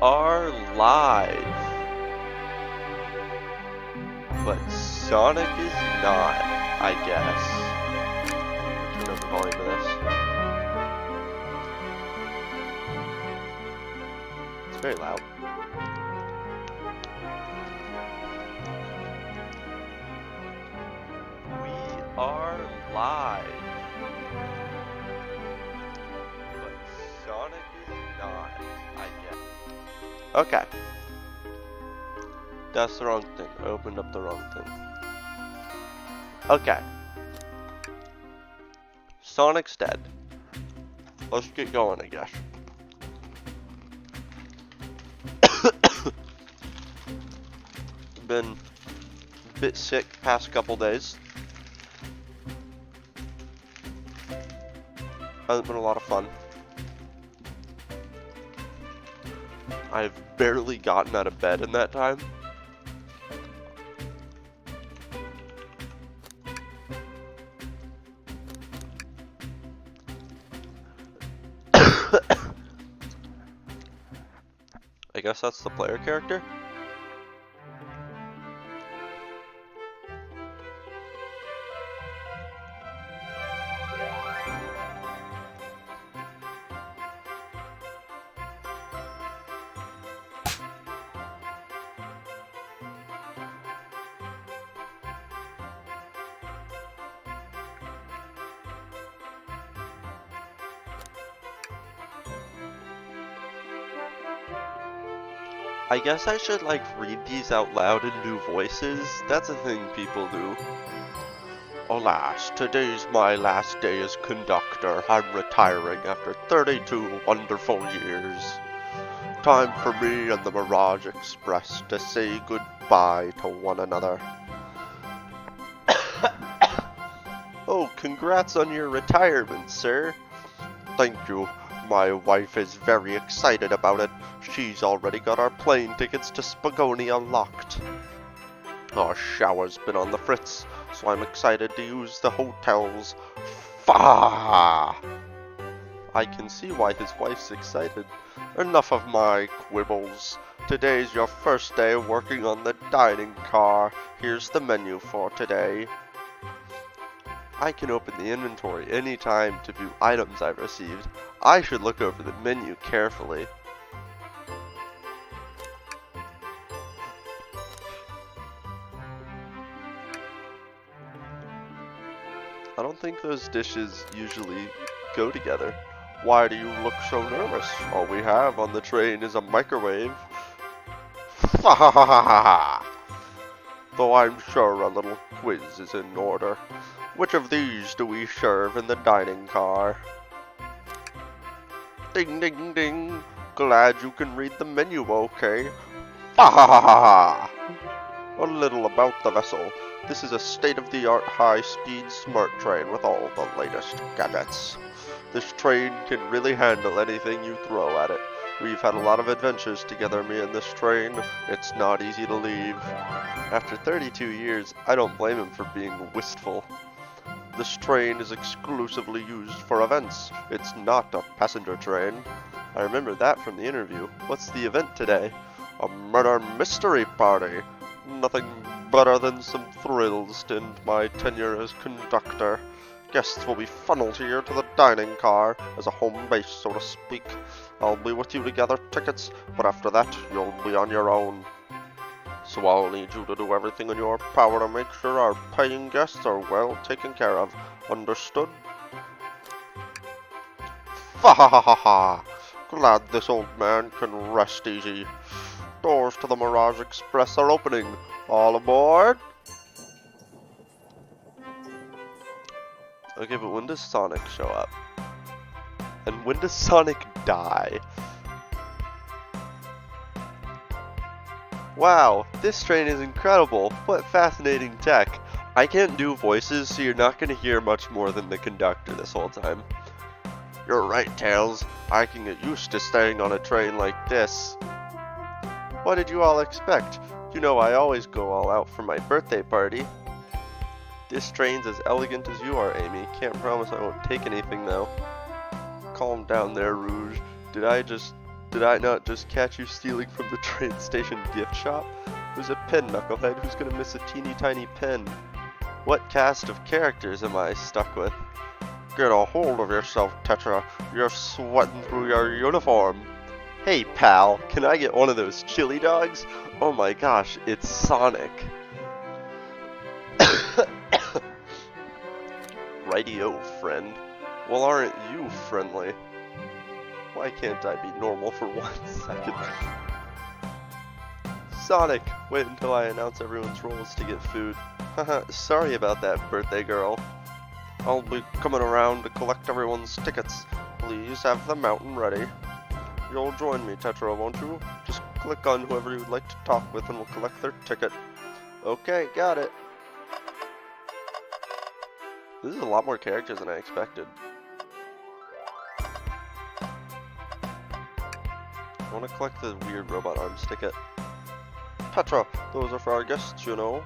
are live, but Sonic is not, I guess. Turn up the volume of this. It's very loud. We are live, but Sonic is not, I guess. Okay. That's the wrong thing. I opened up the wrong thing. Okay. Sonic's dead. Let's get going, I guess. Been a bit sick past couple days. Hasn't been a lot of fun. I've barely gotten out of bed in that time. I guess that's the player character. I guess I should like read these out loud in new voices. That's a thing people do. Alas, today's my last day as conductor. I'm retiring after 32 wonderful years. Time for me and the Mirage Express to say goodbye to one another. Oh, congrats on your retirement, sir. Thank you. My wife is very excited about it. She's already got our plane tickets to Spagonia locked. Our shower's been on the fritz, so I'm excited to use the hotel's I can see why his wife's excited. Enough of my quibbles. Today's your first day working on the dining car. Here's the menu for today. I can open the inventory anytime to view items I've received. I should look over the menu carefully. I don't think those dishes usually go together. Why do you look so nervous? All we have on the train is a microwave. Though I'm sure a little quiz is in order. Which of these do we serve in the dining car? Ding ding ding. Glad you can read the menu okay. A little about the vessel. This is a state-of-the-art high-speed smart train with all the latest gadgets. This train can really handle anything you throw at it. We've had a lot of adventures together, me and this train. It's not easy to leave. After 32 years, I don't blame him for being wistful. This train is exclusively used for events. It's not a passenger train. I remember that from the interview. What's the event today? A murder mystery party. Nothing better than some thrills to end my tenure as conductor. Guests will be funneled here to the dining car as a home base, so to speak. I'll be with you to gather tickets, but after that, you'll be on your own. So I'll need you to do everything in your power to make sure our paying guests are well taken care of. Understood? Fa-ha-ha-ha-ha! Glad this old man can rest easy. Doors to the Mirage Express are opening. All aboard? Okay, but when does Sonic show up? And when does Sonic die? Wow, this train is incredible. What fascinating tech. I can't do voices, so you're not going to hear much more than the conductor this whole time. You're right, Tails. I can get used to staying on a train like this. What did you all expect? You know I always go all out for my birthday party. This train's as elegant as you are, Amy. Can't promise I won't take anything, though. Calm down there, Rouge. Did I just Did I not just catch you stealing from the train station gift shop? Who's a pin, knucklehead? Who's gonna miss a teeny tiny pin? What cast of characters am I stuck with? Get a hold of yourself, Tetra. You're sweating through your uniform. Hey, pal, can I get one of those chili dogs? Oh my gosh, it's Sonic. Rightio, friend. Well, aren't you friendly? Why can't I be normal for 1 second? Sonic, wait until I announce everyone's roles to get food. Haha, sorry about that, birthday girl. I'll be coming around to collect everyone's tickets. Please have the mountain ready. You'll join me, Tetra, won't you? Just click on whoever you'd like to talk with and we'll collect their ticket. Okay, got it. This is a lot more characters than I expected. I want to collect the weird robot arms ticket. Tetra, those are for our guests, you know.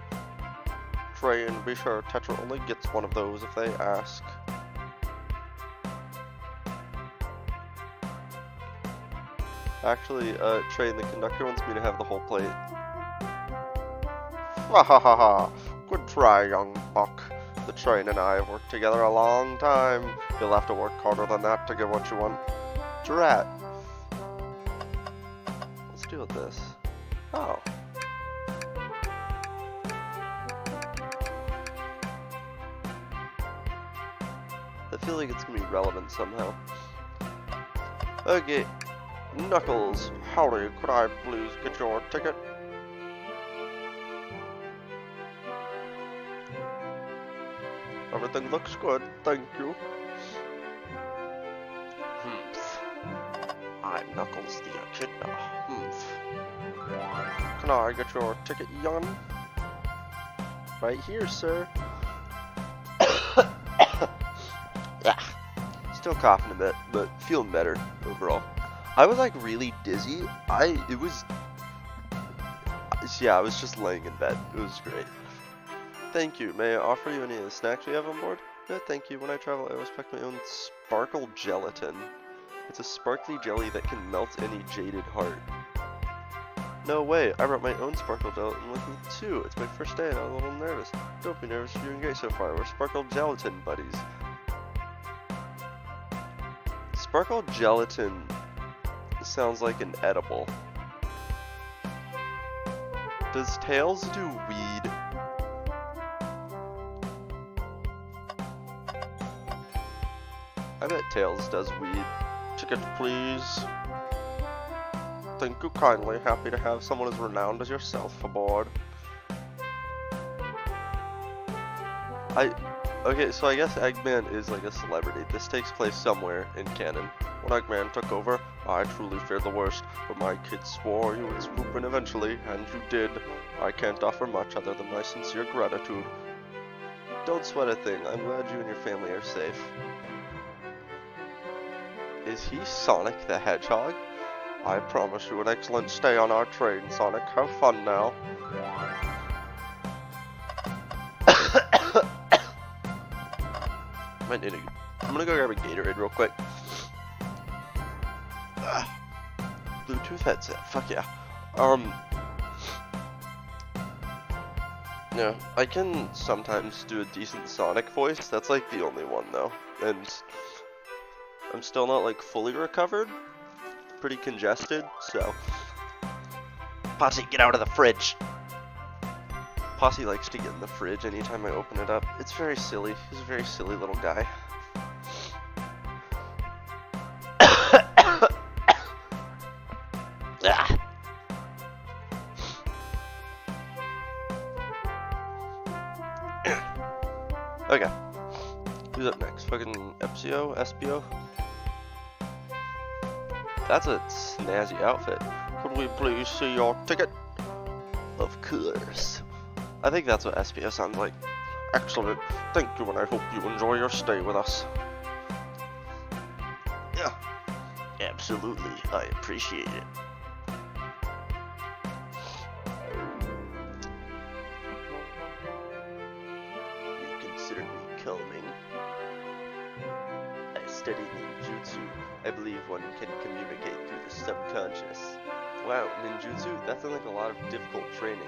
Try and be sure Tetra only gets one of those if they ask. Actually, Train, the conductor wants me to have the whole plate. Ha ha ha ha! Good try, young buck. The train and I have worked together a long time. You'll have to work harder than that to get what you want. Drat. Let's deal with this. Oh. I feel like it's gonna be relevant somehow. Okay. Knuckles, howdy, could I please get your ticket? Everything looks good, thank you. I'm Knuckles the Echidna. Can I get your ticket, young? Right here, sir. Still coughing a bit, but feeling better overall. I was like really dizzy. I was just laying in bed. It was great. Thank you. May I offer you any of the snacks we have on board? No, thank you. When I travel, I always pack my own sparkle gelatin. It's a sparkly jelly that can melt any jaded heart. No way. I brought my own sparkle gelatin with me too. It's my first day and I'm a little nervous. Don't be nervous. You're doing great so far. We're sparkle gelatin buddies. Sparkle gelatin sounds like an edible. Does Tails do weed? I bet Tails does weed. Ticket, please. Thank you kindly. Happy to have someone as renowned as yourself aboard. Okay, so I guess Eggman is like a celebrity. This takes place somewhere in canon. When Eggman took over, I truly feared the worst, but my kids swore you would swoop in eventually, and you did. I can't offer much other than my sincere gratitude. Don't sweat a thing. I'm glad you and your family are safe. Is he Sonic the Hedgehog? I promise you an excellent stay on our train, Sonic. Have fun now. I'm gonna go grab a Gatorade real quick. Bluetooth headset, fuck yeah. Yeah, I can sometimes do a decent Sonic voice. That's like the only one though, and I'm still not like fully recovered. Pretty congested, so. Posse, get out of the fridge. Posse likes to get in the fridge anytime I open it up. It's very silly. He's a very silly little guy. Okay. Who's up next? Fucking Epsio? Espio? That's a snazzy outfit. Could we please see your ticket? Of course. I think that's what Espio sounds like. Excellent. Thank you, and I hope you enjoy your stay with us. Yeah. Absolutely. I appreciate it. Consider me calming. I studied ninjutsu. I believe one can communicate through the subconscious. Wow, ninjutsu? That sounds like a lot of difficult training.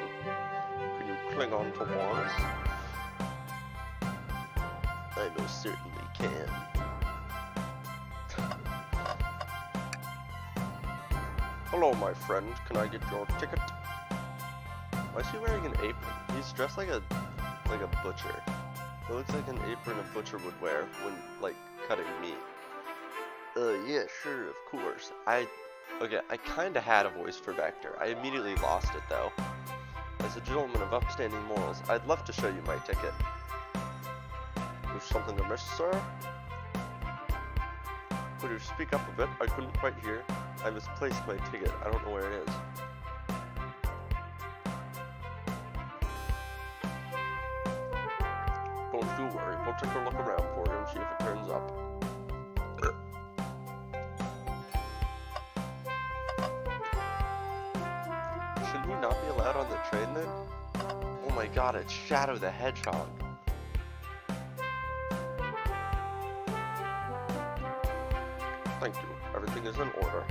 Can you cling on to walls? I most certainly can. Hello, my friend. Can I get your ticket? Why is he wearing an apron? He's dressed like a butcher. It looks like an apron a butcher would wear when, like, cutting meat. Yeah, sure, of course. Okay, I kinda had a voice for Vector. I immediately lost it, though. As a gentleman of upstanding morals, I'd love to show you my ticket. There's something amiss, sir? Could you speak up a bit? I couldn't quite hear. I misplaced my ticket. I don't know where it is. Don't you worry. We'll take a look around for you and see if it turns up. Should we not be allowed on the train then? Oh my god, it's Shadow the Hedgehog. Thank you. Everything is in order.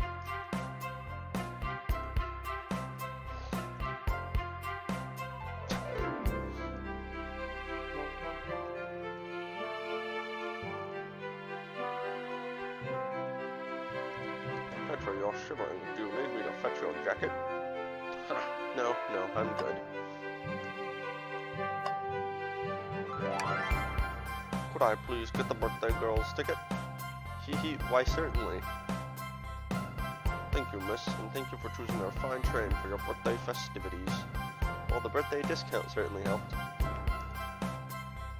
Petra, you're shivering. Do you need me to fetch your jacket? No, I'm good. Could I please get the birthday girl's ticket? Hee, why certainly. Thank you, miss, and thank you for choosing our fine train for your birthday festivities. Well, the birthday discount certainly helped.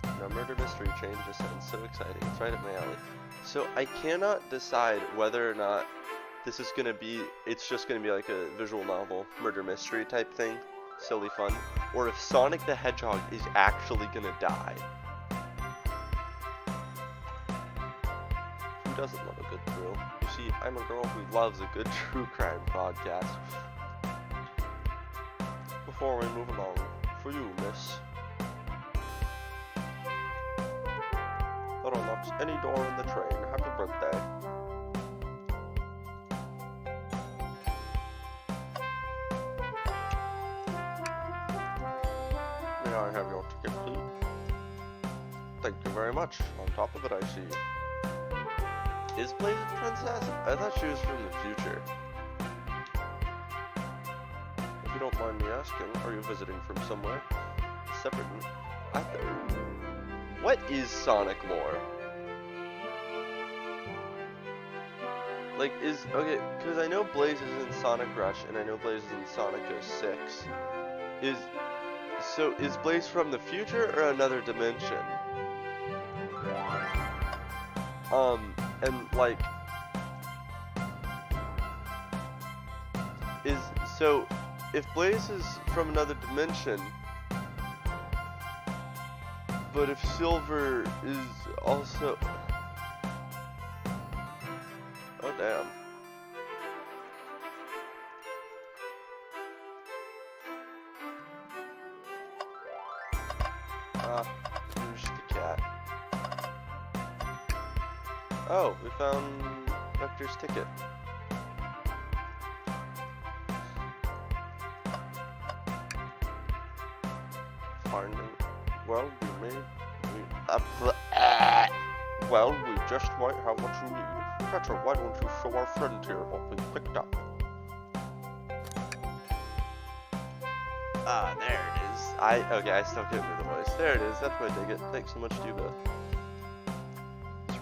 Now, murder mystery train just sounds so exciting. It's right up my alley. So, I cannot decide whether or not this is gonna be, it's just gonna be like a visual novel, murder mystery type thing, silly fun, or if Sonic the Hedgehog is actually gonna die. Who doesn't love a good thrill? You see, I'm a girl who loves a good true crime podcast. Before we move along, for you, miss. That unlocks any door in the train. Happy birthday. May I have your ticket, please? Thank you very much. On top of it, I see. Is Blaze a princess? I thought she was from the future. If you don't mind me asking, are you visiting from somewhere? Separate? What is Sonic lore? Like, okay, because I know Blaze is in Sonic Rush, and I know Blaze is in Sonic 06. Is Blaze from the future or another dimension? And like, if Blaze is from another dimension, but if Silver is also, oh damn. Here's the cat. Oh, we found Vector's ticket. Finding. Well, we just might have what you need. Petra, why don't you show our friend here what we picked up? Ah, there it is. Okay, I still can't do the voice. There it is, that's my ticket. Thanks so much, Duba.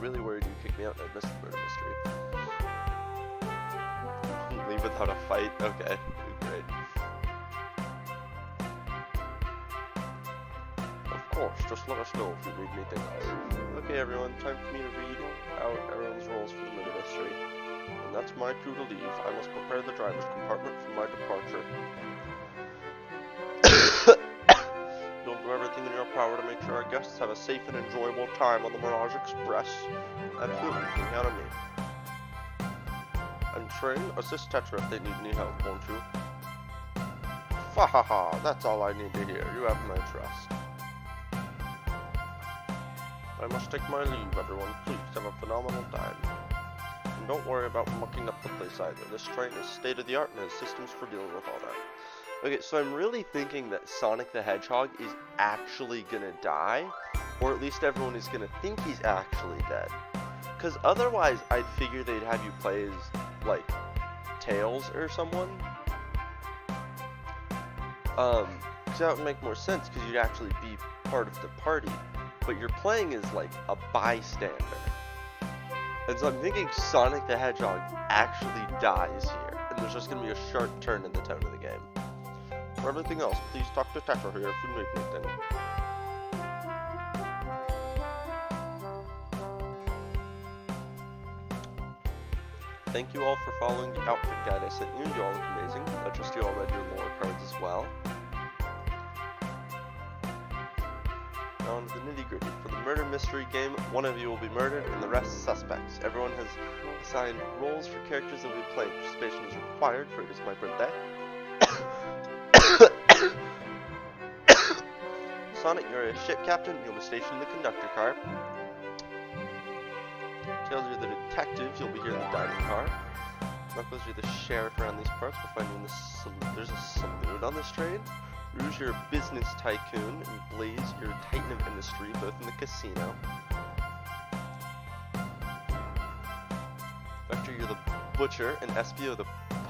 Really worried you kick me out and I missed the murder mystery. Leave without a fight? Okay, great. Of course, just let us know if you need anything else. Okay everyone, time for me to read out everyone's roles for the murder mystery. And that's my cue to leave. I must prepare the driver's compartment for my departure. You'll do everything in your power to make sure our guests have a safe and enjoyable time on the Mirage Express. Absolutely, you can count on me. And train, assist Tetra if they need any help, won't you? Fa-ha-ha, that's all I need to hear. You have my trust. I must take my leave, everyone. Please have a phenomenal time. And don't worry about mucking up the place either. This train is state-of-the-art and has systems for dealing with all that. Okay, so I'm really thinking that Sonic the Hedgehog is actually gonna die, or at least everyone is gonna think he's actually dead. Because otherwise, I'd figure they'd have you play as, like, Tails or someone. Because that would make more sense, because you'd actually be part of the party. But you're playing as, like, a bystander. And so I'm thinking Sonic the Hedgehog actually dies here, and there's just gonna be a sharp turn in the tone of the game. For everything else, please talk to Tetra here if you need anything. Thank you all for following the outfit guide I sent you. You all look amazing. I trust you all read your lore cards as well. Now on to the nitty-gritty. For the murder mystery game, one of you will be murdered and the rest suspects. Everyone has assigned roles for characters that will be playing. Participation is required, for it is my birthday. Sonic, you're a ship captain. You'll be stationed in the conductor car. Tails, you're the detective. You'll be here in the dining car. Knuckles, you're the sheriff around these parts. We'll find you in the there's a saloon on this train. Rouge, you're a business tycoon. And Blaze, you're a titan of industry, both in the casino. Vector, you're the butcher. And Espio, the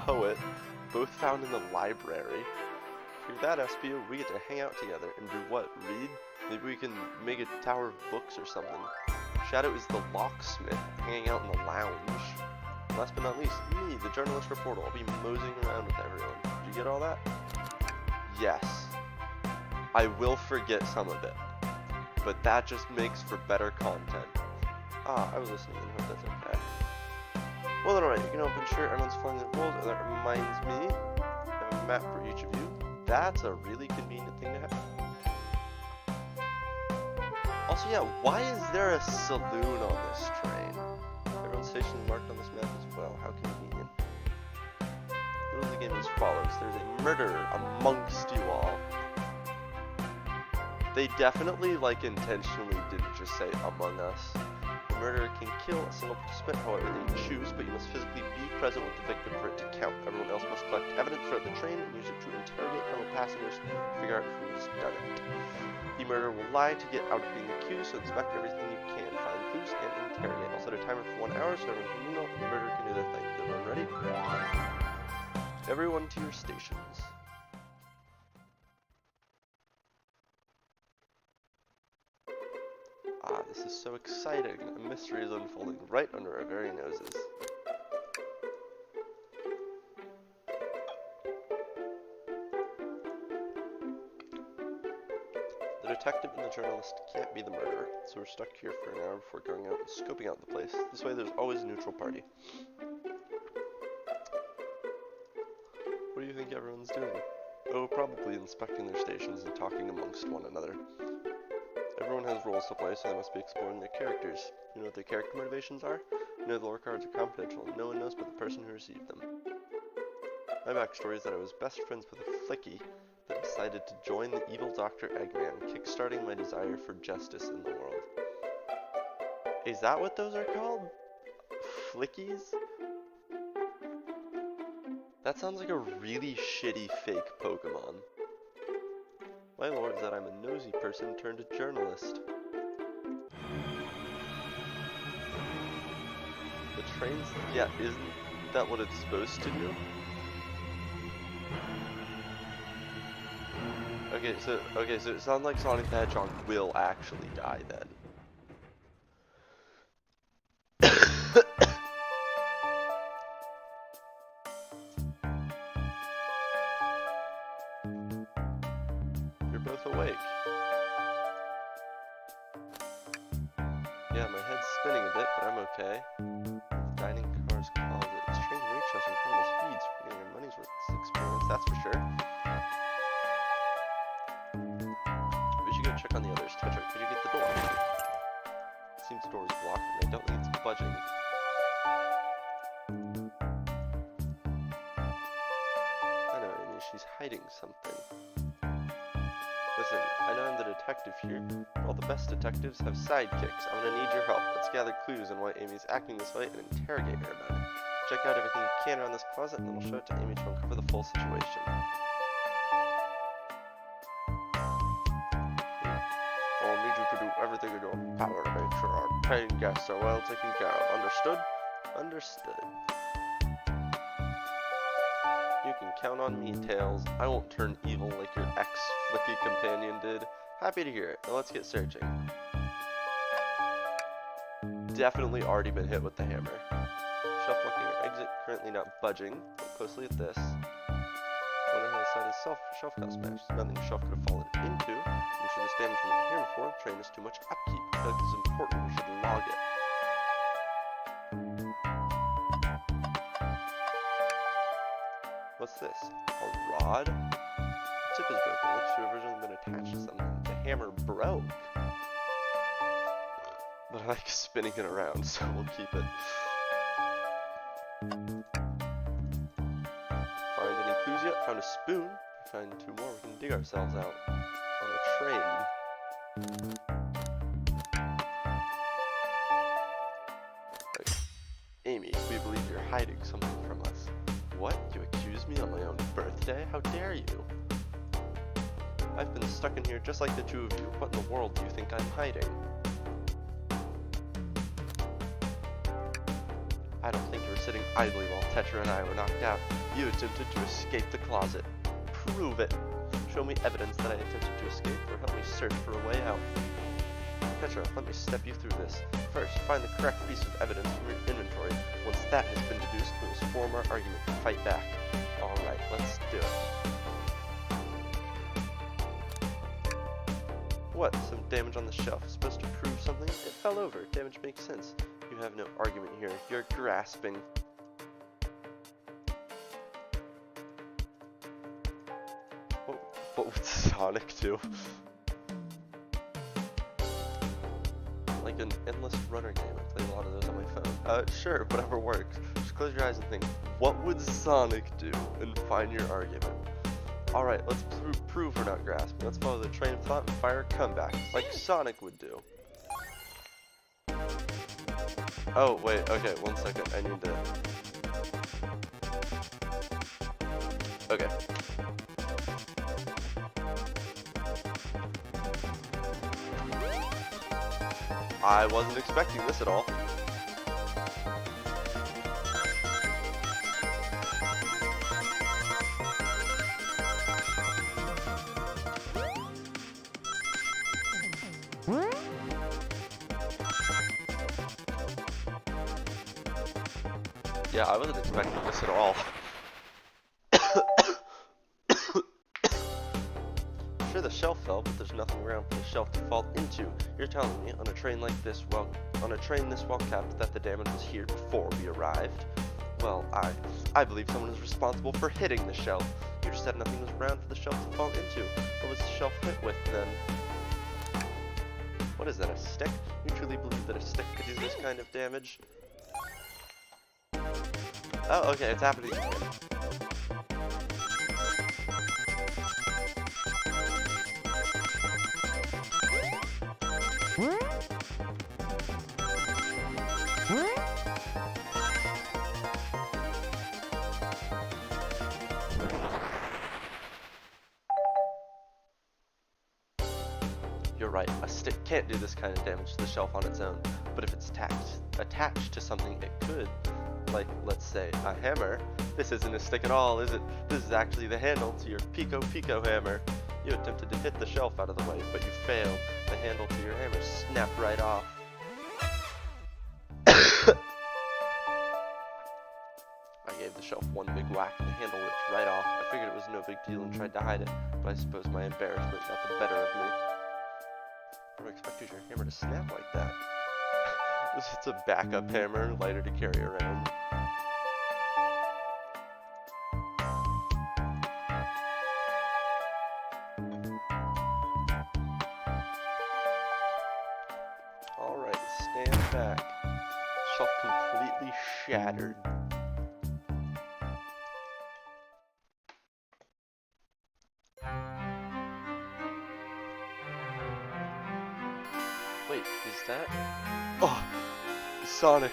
poet, both found in the library. If you're that Espio, we get to hang out together and do what? Read? Maybe we can make a tower of books or something. Shadow is the locksmith, hanging out in the lounge. Last but not least, me, the journalist reporter. I'll be moseying around with everyone. Did you get all that? Yes. I will forget some of it, but that just makes for better content. I was listening and hope that's okay. Well then, alright, you can open sure everyone's following the rules, and that reminds me, I have a map for each of you. That's a really convenient thing to have. Also, yeah, why is there a saloon on this train? Everyone's station is marked on this map as well. How convenient. The rules of the game as follows. There's a murder amongst you all. They definitely, like, intentionally didn't just say among us. The murderer can kill a single participant however they choose, but you must physically be present with the victim for it to count. Everyone else must collect evidence throughout the train and use it to interrogate fellow passengers to figure out who's done it. The murderer will lie to get out of being accused, so inspect everything you can, find clues, and interrogate. I'll set a timer for 1 hour so everyone can mingle and the murderer can do their thing. Is everyone ready? Everyone to your stations. This is so exciting. A mystery is unfolding right under our very noses. The detective and the journalist can't be the murderer, so we're stuck here for an hour before going out and scoping out the place. This way there's always a neutral party. What do you think everyone's doing? Oh, probably inspecting their stations and talking amongst one another. Everyone has roles to play, so they must be exploring their characters. You know what their character motivations are? You know the lore cards are confidential, and no one knows but the person who received them. My backstory is that I was best friends with a flicky that decided to join the evil Dr. Eggman, kickstarting my desire for justice in the world. Is that what those are called? Flickies? That sounds like a really shitty fake Pokemon. My lord is that I'm a nosy person turned journalist. The trains, yeah, isn't that what it's supposed to do? Okay, so it sounds like Sonic the Hedgehog will actually die then. You're both awake. Yeah, my head's spinning a bit, but I'm okay. The dining car's closet. This train reached us incredible speeds. We're getting our money's worth this experience, that's for sure. We should go check on the others. Tetra, could you get the door? It seems the door is blocked, and I don't think it's budging. I know, Amy, she's hiding something. Listen, I know I'm the detective here. All the best detectives have sidekicks. I'm gonna need your help. Let's gather clues on why Amy's acting this way and interrogate her about it. Check out everything you can around this closet, and then we'll show it to Amy to uncover the full situation. I'll need you to do everything in your power to make sure our paying guests are well taken care of. Understood? Understood. You can count on me, Tails. I won't turn evil like your ex-flicky companion did. Happy to hear it. Now let's get searching. Definitely already been hit with the hammer. Shelf blocking your exit, currently not budging. Look closely at this. Wonder how the side of the shelf got smashed. Nothing the shelf could have fallen into. I'm sure this damage wasn't here before. The train has too much upkeep. I feel like this is important. We should log it. What's this? A rod? The tip is broken. It looks to have originally been attached to something. The hammer broke. But I like spinning it around, so we'll keep it. Find any clues yet? Found a spoon. Find 2 more. We can dig ourselves out on a train. Right. Amy, we believe you're hiding something from us. What? You accuse me on my own birthday? How dare you? I've been stuck in here just like the 2 of you. What in the world do you think I'm hiding? I don't think you were sitting idly while Tetra and I were knocked out. You attempted to escape the closet. Prove it. Show me evidence that I attempted to escape, or help me search for a way out. Tetra, let me step you through this. First, find the correct piece of evidence from your inventory. Once that has been deduced, we will form our argument to fight back. Alright, let's do it. What? Some damage on the shelf. Supposed to prove something? It fell over. Damage makes sense. You have no argument here. You're grasping. What would Sonic do? Like an endless runner game. I play a lot of those on my phone. Sure, whatever works. Just close your eyes and think, what would Sonic do? And find your argument. Alright, let's prove we're not grasping. Let's follow the train of thought and fire a comeback, like Sonic would do. Oh, wait, okay, 1 second. I need to... Okay. I wasn't expecting this at all. Yeah, I wasn't expecting this at all. Sure, the shelf fell, but there's nothing around for the shelf to fall into. You're telling me on a train like this, this well kept, that the damage was here before we arrived? Well, I believe someone is responsible for hitting the shelf. You just said nothing was around for the shelf to fall into. What was the shelf hit with then? What is that, a stick? You truly believe that a stick could do this kind of damage? Oh, okay, it's happening again. You're right, a stick can't do this kind of damage to the shelf on its own, but if it's attached to something it could, like, let's say, a hammer. This isn't a stick at all, is it? This is actually the handle to your Pico hammer. You attempted to hit the shelf out of the way, but you failed. The handle to your hammer snapped right off. I gave the shelf one big whack and the handle ripped right off. I figured it was no big deal and tried to hide it, but I suppose my embarrassment got the better of me. I never expected your hammer to snap like that. It's a backup hammer, lighter to carry around. Alright, stand back. Shelf completely shattered. Wait, is that... Oh! Sonic!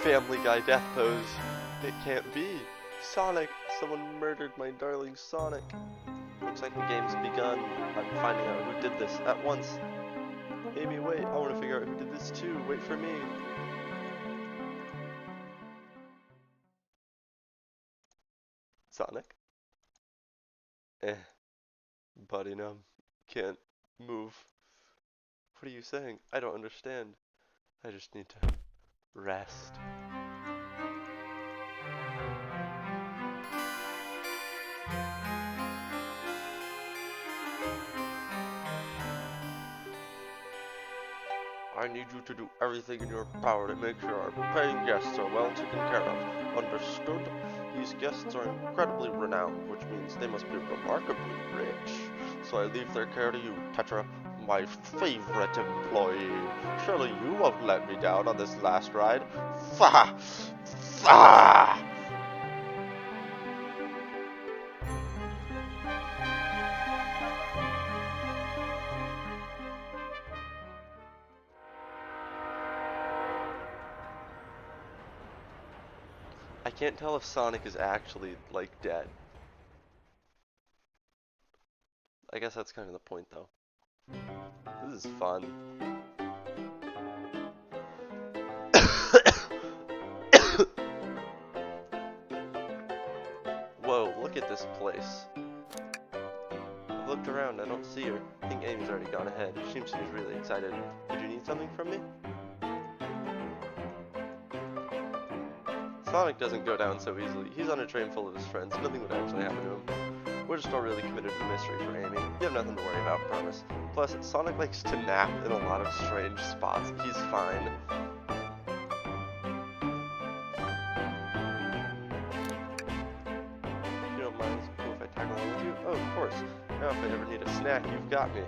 Family Guy death pose. It can't be. Sonic! Someone murdered my darling Sonic. Looks like the game's begun. I'm finding out who did this at once. Amy, wait. I want to figure out who did this too. Wait for me. Sonic? Buddy, numb. Can't move. What are you saying? I don't understand. I just need to rest. I need you to do everything in your power to make sure our paying guests are well taken care of. Understood? These guests are incredibly renowned, which means they must be remarkably rich. So I leave their care to you, Tetra, my favorite employee. Surely you won't let me down on this last ride. Fa! Fa! I can't tell if Sonic is actually, like, dead. I guess that's kind of the point, though. This is fun. Whoa, look at this place. I've looked around, I don't see her. I think Amy's already gone ahead. She seems to be really excited. Did you need something from me? Sonic doesn't go down so easily. He's on a train full of his friends. Nothing would actually happen to him. We're just all really committed to the mystery for Amy. You have nothing to worry about, promise. Plus, Sonic likes to nap in a lot of strange spots. He's fine. If you don't mind, it's cool if I tag along with you? Oh, of course. Now if I ever need a snack, you've got me.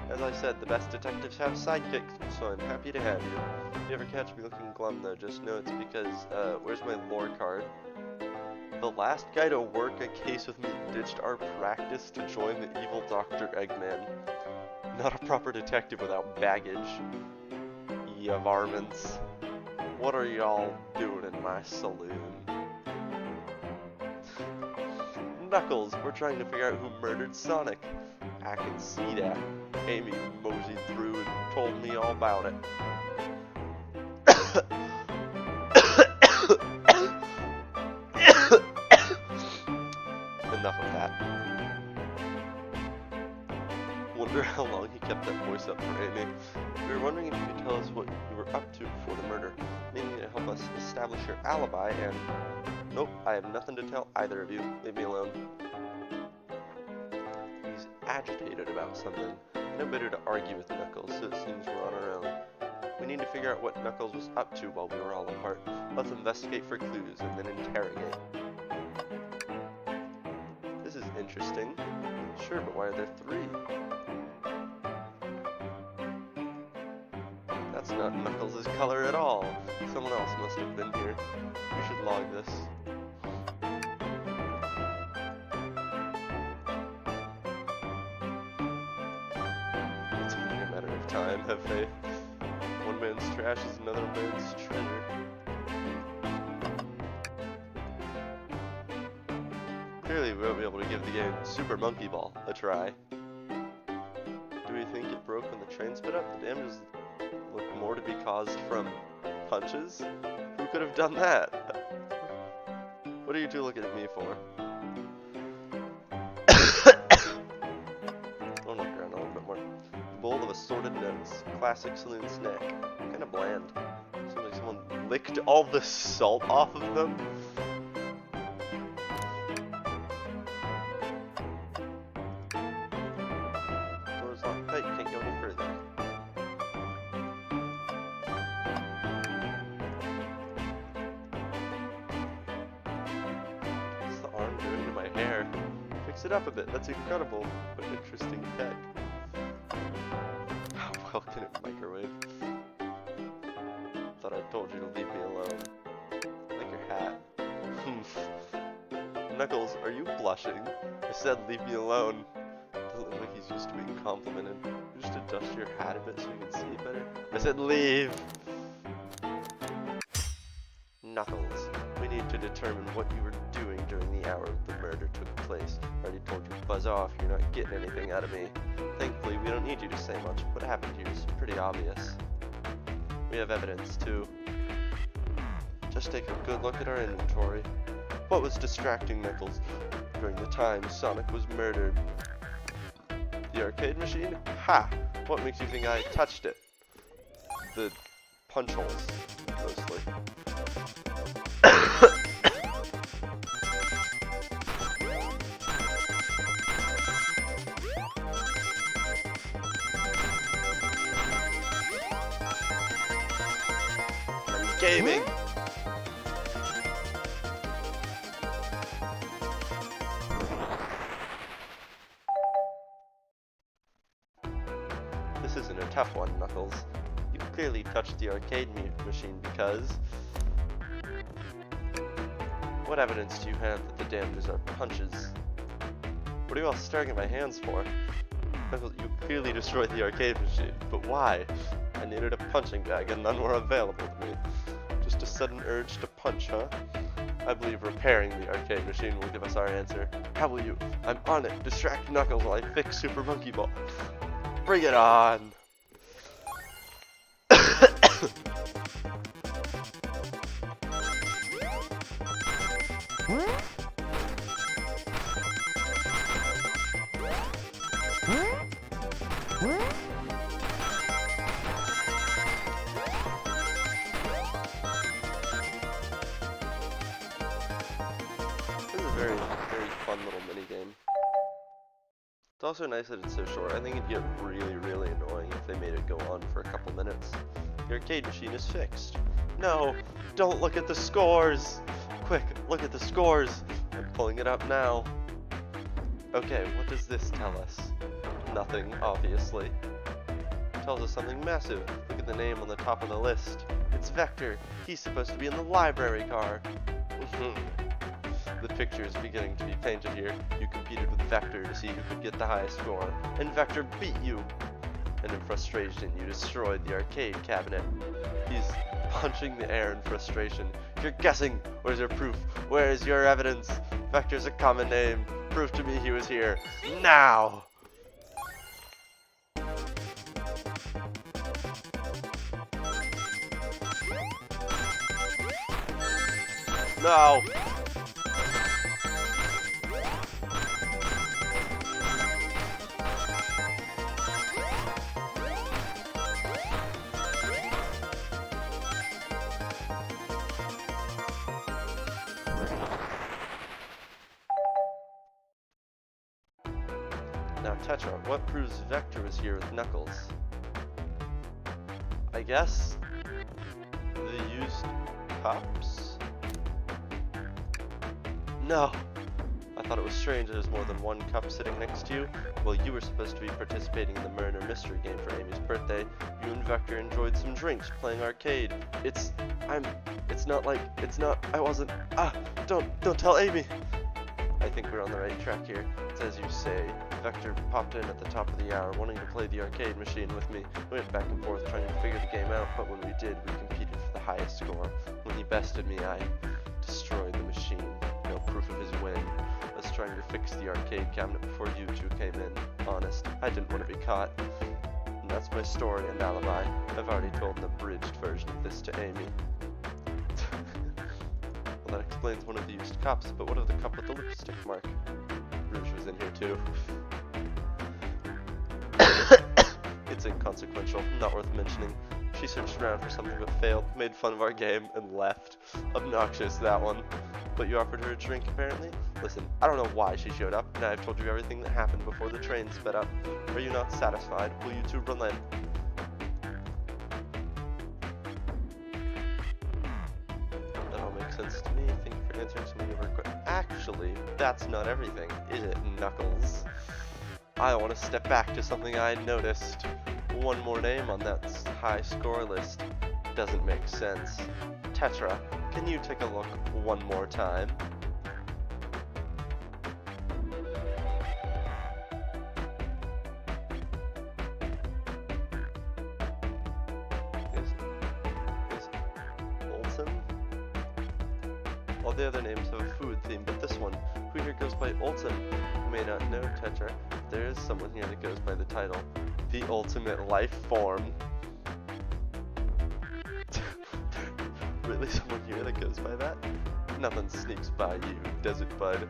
As I said, the best detectives have sidekicks, so I'm happy to have you. If you ever catch me looking glum, though, just know it's because, where's my lore card? The last guy to work a case with me ditched our practice to join the evil Dr. Eggman. Not a proper detective without baggage. Ya varmints. What are y'all doing in my saloon? Knuckles, we're trying to figure out who murdered Sonic. I can see that. Amy moseyed through and told me all about it. Enough of that. Wonder how long he kept that voice up for Amy. We were wondering if you could tell us what you were up to before the murder, maybe to help us establish your alibi and... Nope, I have nothing to tell either of you. Leave me alone. He's agitated about something. No better to argue with Knuckles, so it seems we're on our own. We need to figure out what Knuckles was up to while we were all apart. Let's investigate for clues and then interrogate. This is interesting. Sure, but why are there three? That's not Knuckles' color at all. Someone else must have been here. We should log this. It's only a matter of time, have faith. One man's trash is another man's treasure. Clearly we won't be able to give the game Super Monkey Ball a try. Do we think it broke when the train sped up? The damages look more to be caused from punches? Who could have done that? What are you two looking at me for? I'll look around a little bit more. Bowl of assorted nuts. Classic saloon snack. Kinda bland. Seems like someone licked all the salt off of them. Door's locked tight, can't go any further. What's the arm doing to my hair? Fix it up a bit, that's incredible, but interesting tech. How well can it microwave? Thought I told you to leave me alone. I like your hat. Knuckles, are you blushing? I said leave me alone. Doesn't Like he's used to being complimented. Just adjust your hat a bit so you can see better. I said leave! Knuckles, we need to determine what you were doing during the hour the murder took place. I already told you, buzz off, you're not getting anything out of me. Thankfully, we don't need you to say much. What happened here is pretty obvious. We have evidence, too. Just take a good look at our inventory. What was distracting Knuckles during the time Sonic was murdered? The arcade machine? Ha! What makes you think I touched it? The punch holes, mostly. I'm gaming! This isn't a tough one, Knuckles. You clearly touched the arcade machine because... What evidence do you have that the damages are punches? What are you all staring at my hands for? Knuckles, you clearly destroyed the arcade machine, but why? I needed a punching bag and none were available to me. Just a sudden urge to punch, huh? I believe repairing the arcade machine will give us our answer. How will you? I'm on it. Distract Knuckles while I fix Super Monkey Ball. Bring it on! This is a very, very fun little minigame. It's also nice that it's so short. I think it'd get really, really annoying if they made it go on for a couple minutes. The arcade machine is fixed. No! Don't look at the scores! Quick, look at the scores! I'm pulling it up now. Okay, what does this tell us? Nothing, obviously. It tells us something massive. Look at the name on the top of the list. It's Vector. He's supposed to be in the library car. The picture is beginning to be painted here. You competed with Vector to see who could get the highest score, and Vector beat you. And in frustration, you destroyed the arcade cabinet. He's punching the air in frustration. You're guessing. Where's your proof? Where is your evidence? Vector's a common name. Prove to me he was here. Now! No! Now, Tetra, what proves Vector was here with Knuckles? I guess the used cups? No! I thought it was strange that there's more than one cup sitting next to you. Well, you were supposed to be participating in the Murder Mystery game for Amy's birthday. You and Vector enjoyed some drinks playing arcade. I wasn't, don't tell Amy! I think we're on the right track here. It's as you say. Vector popped in at the top of the hour, wanting to play the arcade machine with me. We went back and forth trying to figure the game out, but when we did, we competed for the highest score. When he bested me, I destroyed the machine. No proof of his win. I was trying to fix the arcade cabinet before you two came in. Honest, I didn't want to be caught. And that's my story and alibi. I've already told an abridged version of this to Amy. Well, that explains one of the used cups, but what of the cup with the lipstick mark? Rouge was in here too. It's inconsequential, not worth mentioning. She searched around for something but failed, made fun of our game, and left. Obnoxious, that one. But you offered her a drink, apparently? Listen, I don't know why she showed up. Now I've told you everything that happened before the train sped up. Are you not satisfied? Will you two relent? That all makes sense to me. Thank you for answering some of your questions. Actually, that's not everything, is it, Knuckles? I want to step back to something I noticed. One more name on that high score list. Doesn't make sense. Tetra, can you take a look one more time? All the other names have a food theme, but this one, who here goes by Ultim? You may not know, Tetra. There is someone here that goes by the title, the Ultimate Life Form. Really, someone here that goes by that? Nothing sneaks by you, does it, bud?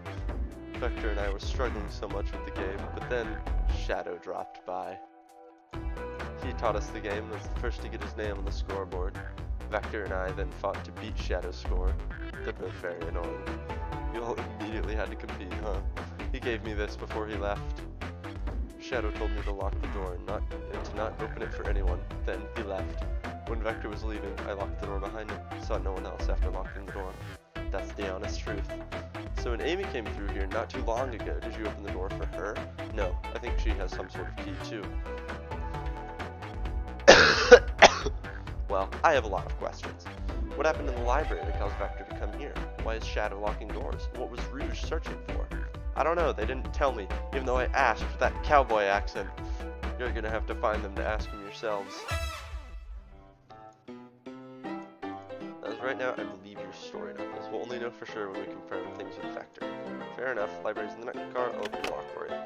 Vector and I were struggling so much with the game, but then Shadow dropped by. He taught us the game and was the first to get his name on the scoreboard. Vector and I then fought to beat Shadow's score. They're both very annoying. You all immediately had to compete, huh? He gave me this before he left. Shadow told me to lock the door and to not open it for anyone. Then he left. When Vector was leaving, I locked the door behind him. Saw no one else after locking the door. That's the honest truth. So when Amy came through here not too long ago, did you open the door for her? No, I think she has some sort of key too. Well, I have a lot of questions. What happened in the library that caused Vector to come here? Why is Shadow locking doors? What was Rouge searching for? I don't know, they didn't tell me, even though I asked with that cowboy accent. You're gonna have to find them to ask them yourselves. As right now, I believe your story on this. We'll only know for sure when we confirm things with Vector. Fair enough, library's in the next car, I'll open the lock for you.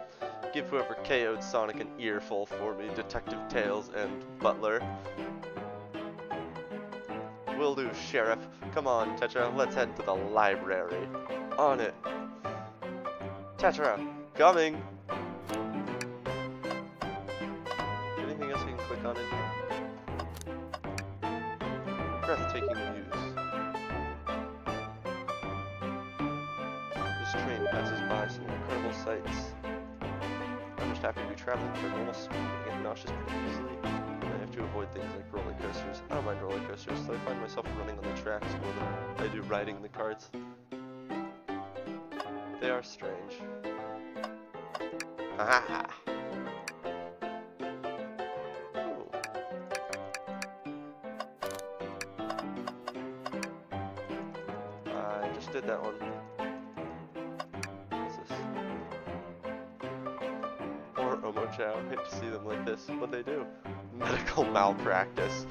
Give whoever KO'd Sonic an earful for me, Detective Tails and Butler. Will do, Sheriff. Come on, Tetra, let's head to the library. On it. Tetra, coming! Anything else I can click on in here? Breathtaking views. This train passes by some incredible sights. I'm just happy to be traveling for normal speed. I get nauseous pretty easily. I have to avoid things like roller coasters. I don't mind roller coasters, so I find myself running on the tracks more than I do riding the carts. They are strange. Ha ha! I just did that one. What's this? Poor Omochao. Hate to see them like this. What they do? Medical malpractice.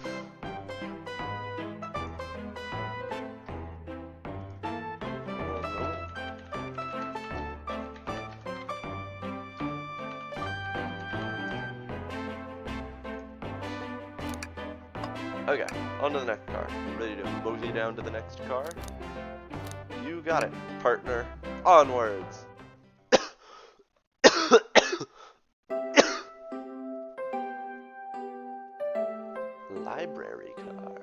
Okay, on to the next car. Ready to mosey down to the next car? You got it, partner. Onwards! Library car.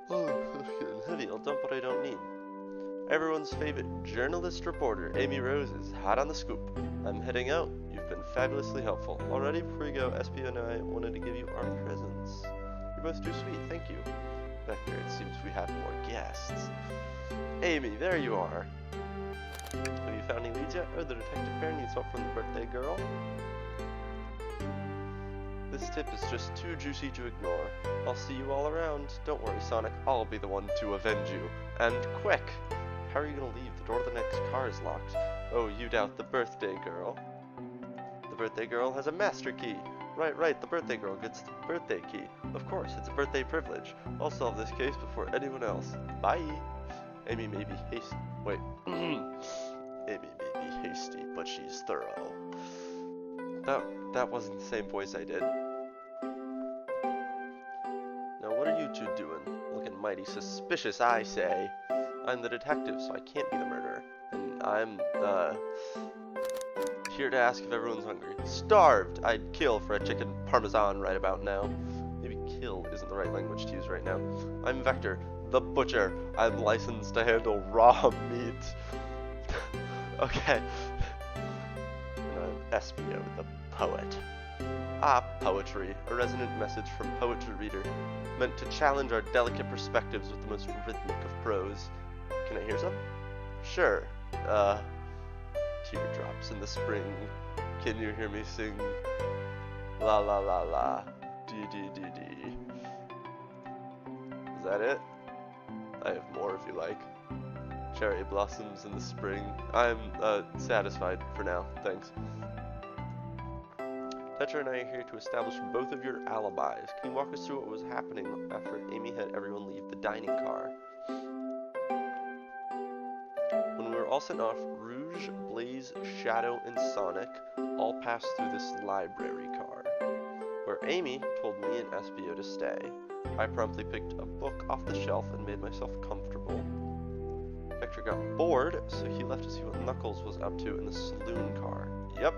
Oh, it's getting heavy. I'll dump what I don't need. Everyone's favorite journalist reporter, Amy Rose, is hot on the scoop. I'm heading out. You've been fabulously helpful. Already, before we go, SPO and I wanted to give you our presents. You're both too sweet, thank you. Vector, it seems we have more guests. Amy, there you are. Have you found any leads yet? Oh, the detective pair needs help from the birthday girl. This tip is just too juicy to ignore. I'll see you all around. Don't worry, Sonic, I'll be the one to avenge you. And quick! How are you gonna leave? The door to the next car is locked. Oh, you doubt the birthday girl. The birthday girl has a master key. Right, the birthday girl gets the birthday key. Of course, it's a birthday privilege. I'll solve this case before anyone else. Bye! Amy may be hasty. Wait. Amy may be hasty, but she's thorough. That wasn't the same voice I did. Now what are you two doing? Looking mighty suspicious, I say. I'm the detective, so I can't be the murderer. And I'm, here to ask if everyone's hungry. Starved! I'd kill for a chicken parmesan right about now. Maybe kill isn't the right language to use right now. I'm Vector, the butcher. I'm licensed to handle raw meat. Okay. And I'm SPO, the poet. Ah, poetry. A resonant message from poet to reader, meant to challenge our delicate perspectives with the most rhythmic of prose. Can I hear some? Sure. Teardrops in the spring. Can you hear me sing? La la la la. Dee dee dee dee. Is that it? I have more if you like. Cherry blossoms in the spring. I'm, satisfied for now. Thanks. Tetra and I are here to establish both of your alibis. Can you walk us through what was happening after Amy had everyone leave the dining car? When we were all sent off, Rouge, Blaze, Shadow, and Sonic all passed through this library car, where Amy told me and SBO to stay. I promptly picked a book off the shelf and made myself comfortable. Vector got bored, so he left to see what Knuckles was up to in the saloon car. Yep,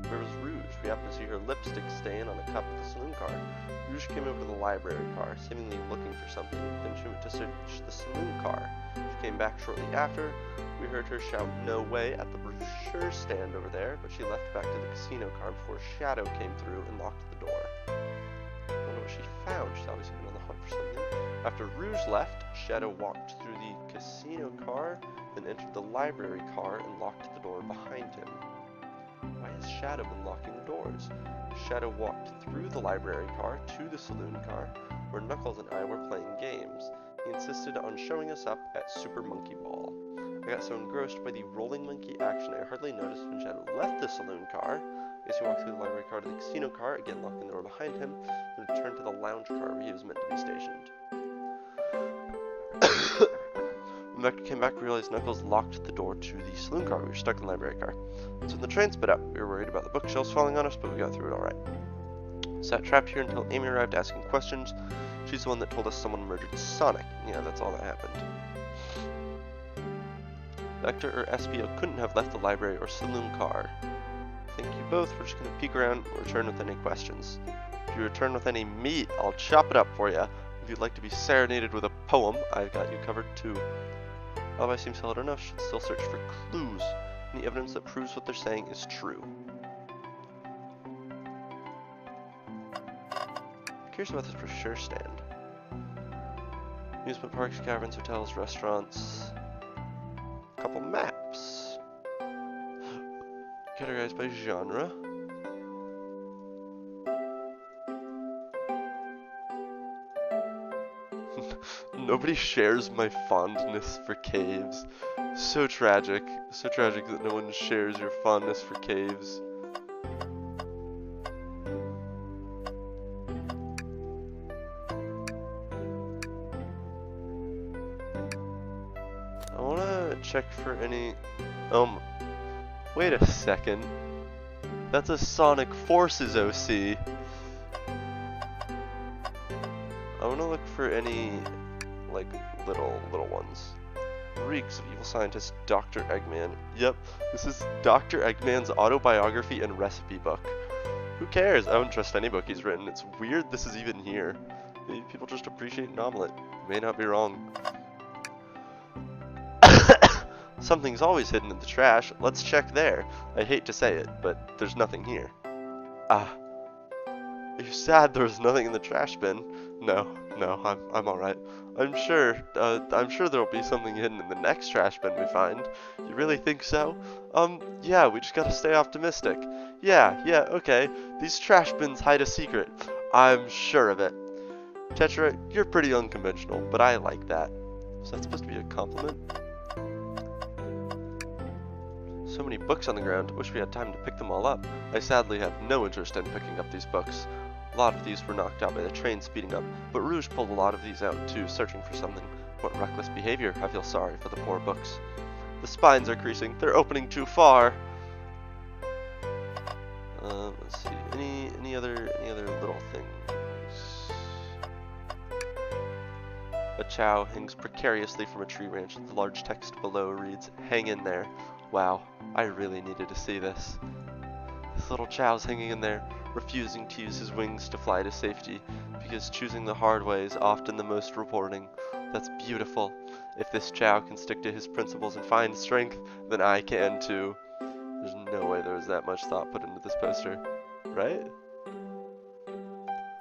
where was Rouge? We happened to see her lipstick stain on a cup at the saloon car. Rouge came over to the library car, seemingly looking for something. Then she went to search the saloon car. She came back shortly after. We heard her shout, "No way," at the brochure stand over there, but she left back to the casino car before Shadow came through and locked the door. I wonder what she found. She's obviously been on the hunt for something. After Rouge left, Shadow walked through the casino car, then entered the library car and locked the door behind him. Why has Shadow been locking the doors? Shadow walked through the library car to the saloon car, where Knuckles and I were playing games. He insisted on showing us up at Super Monkey Ball. I got so engrossed by the rolling monkey action I hardly noticed when Shadow left the saloon car. As he walked through the library car to the casino car, again locking the door behind him, then returned to the lounge car where he was meant to be stationed. When Vector came back, we realized Knuckles locked the door to the saloon car. We were stuck in the library car. So when the train sped up, we were worried about the bookshelves falling on us, but we got through it alright. Sat trapped here until Amy arrived asking questions. She's the one that told us someone murdered Sonic. Yeah, that's all that happened. Vector or SBO couldn't have left the library or saloon car. Thank you both. We're just going to peek around and return with any questions. If you return with any meat, I'll chop it up for you. If you'd like to be serenaded with a poem, I've got you covered too. Alibi seems solid enough, should still search for clues. Any evidence that proves what they're saying is true. Curious about this brochure stand. Amusement parks, caverns, hotels, restaurants. A couple maps. Categorized by genre. Nobody shares my fondness for caves. So tragic. So tragic that no one shares your fondness for caves. I wanna check for any... wait a second. That's a Sonic Forces OC. I wanna look for any, like, little ones. Reeks of evil scientist Dr. Eggman. Yep, this is Dr. Eggman's autobiography and recipe book. Who cares? I don't trust any book he's written. It's weird this is even here. Maybe people just appreciate an omelet. May not be wrong. Something's always hidden in the trash. Let's check there. I hate to say it, but there's nothing here. Ah. Are you sad there was nothing in the trash bin? No, I'm alright. I'm sure there'll be something hidden in the next trash bin we find. You really think so? Yeah, we just gotta stay optimistic. Yeah, okay. These trash bins hide a secret. I'm sure of it. Tetra, you're pretty unconventional, but I like that. Was that supposed to be a compliment? So many books on the ground. Wish we had time to pick them all up. I sadly have no interest in picking up these books. A lot of these were knocked out by the train speeding up, but Rouge pulled a lot of these out too, searching for something. What reckless behavior. I feel sorry for the poor books. The spines are creasing. They're opening too far. Let's see. Any other little things? A chow hangs precariously from a tree branch. The large text below reads, "Hang in there." Wow, I really needed to see this. This little chow's hanging in there, refusing to use his wings to fly to safety, because choosing the hard way is often the most rewarding. That's beautiful. If this chow can stick to his principles and find strength, then I can too. There's no way there was that much thought put into this poster, right?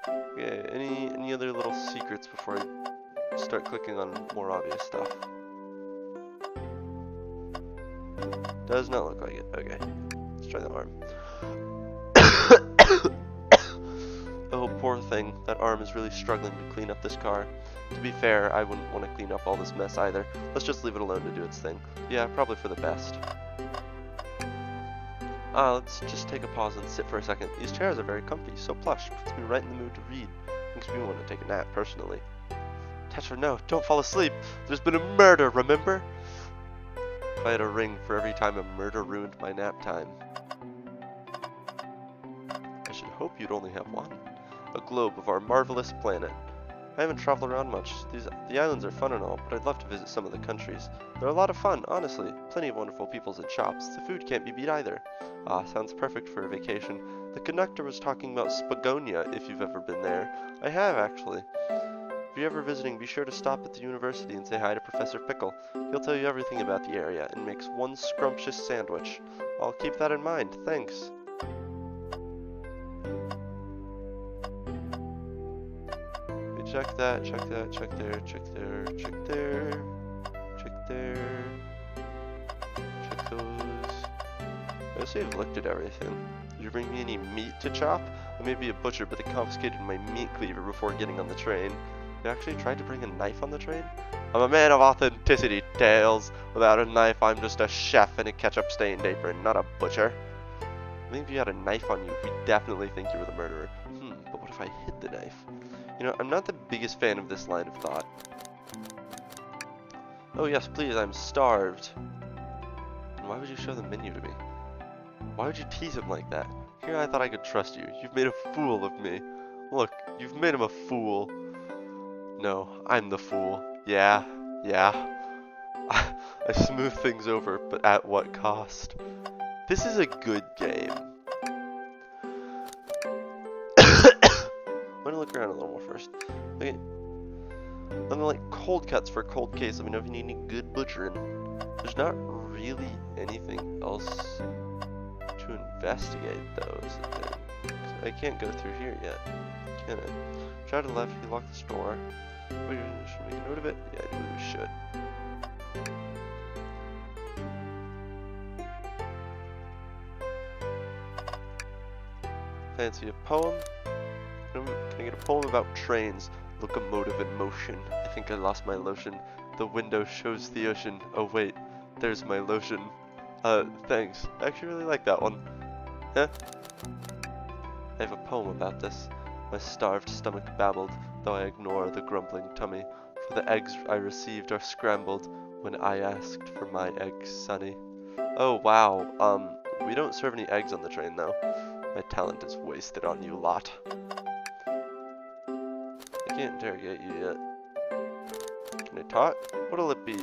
Okay, any other little secrets before I start clicking on more obvious stuff? Does not look like it. Okay, let's try the arm. Oh, poor thing. That arm is really struggling to clean up this car. To be fair, I wouldn't want to clean up all this mess either. Let's just leave it alone to do its thing. Yeah, probably for the best. Let's just take a pause and sit for a second. These chairs are very comfy, so plush, puts me right in the mood to read. Makes me want to take a nap, personally. Tetra, no, don't fall asleep. There's been a murder, remember? If I had a ring for every time a murder ruined my nap time. I should hope you'd only have one. A globe of our marvelous planet. I haven't traveled around much. The islands are fun and all, but I'd love to visit some of the countries. They're a lot of fun, honestly. Plenty of wonderful peoples and shops. The food can't be beat either. Ah, sounds perfect for a vacation. The conductor was talking about Spagonia, if you've ever been there. I have, actually. If you're ever visiting, be sure to stop at the university and say hi to Professor Pickle. He'll tell you everything about the area and makes one scrumptious sandwich. I'll keep that in mind. Thanks. Check that, check there, check there, check there, check there, check those. I see I've looked at everything. Did you bring me any meat to chop? I may be a butcher, but they confiscated my meat cleaver before getting on the train. You actually tried to bring a knife on the train? I'm a man of authenticity, Tails. Without a knife, I'm just a chef in a ketchup-stained apron, not a butcher. I think if you had a knife on you, we'd definitely think you were the murderer. But what if I hid the knife? You know, I'm not the biggest fan of this line of thought. Oh yes, please, I'm starved. And why would you show the menu to me? Why would you tease him like that? Here I thought I could trust you. You've made a fool of me. Look, you've made him a fool. No, I'm the fool. Yeah. I smooth things over, but at what cost? This is a good game. I'm gonna look around a little more first. Okay. I'm like cold cuts for cold case. Let me know if you need any good butchering. There's not really anything else to investigate though, is it then? I can't go through here yet, can I? Try to the left, you lock the store. Wait, should we make a note of it? Yeah, I believe we should. Fancy a poem? Can I get a poem about trains, locomotive in motion? I think I lost my lotion. The window shows the ocean. Oh wait, there's my lotion. Thanks. I actually really like that one. Huh? I have a poem about this. My starved stomach babbled, though I ignore the grumbling tummy. For the eggs I received are scrambled when I asked for my eggs, sonny. Oh wow, we don't serve any eggs on the train though. My talent is wasted on you lot. I can't interrogate you yet. Can I talk? What'll it be?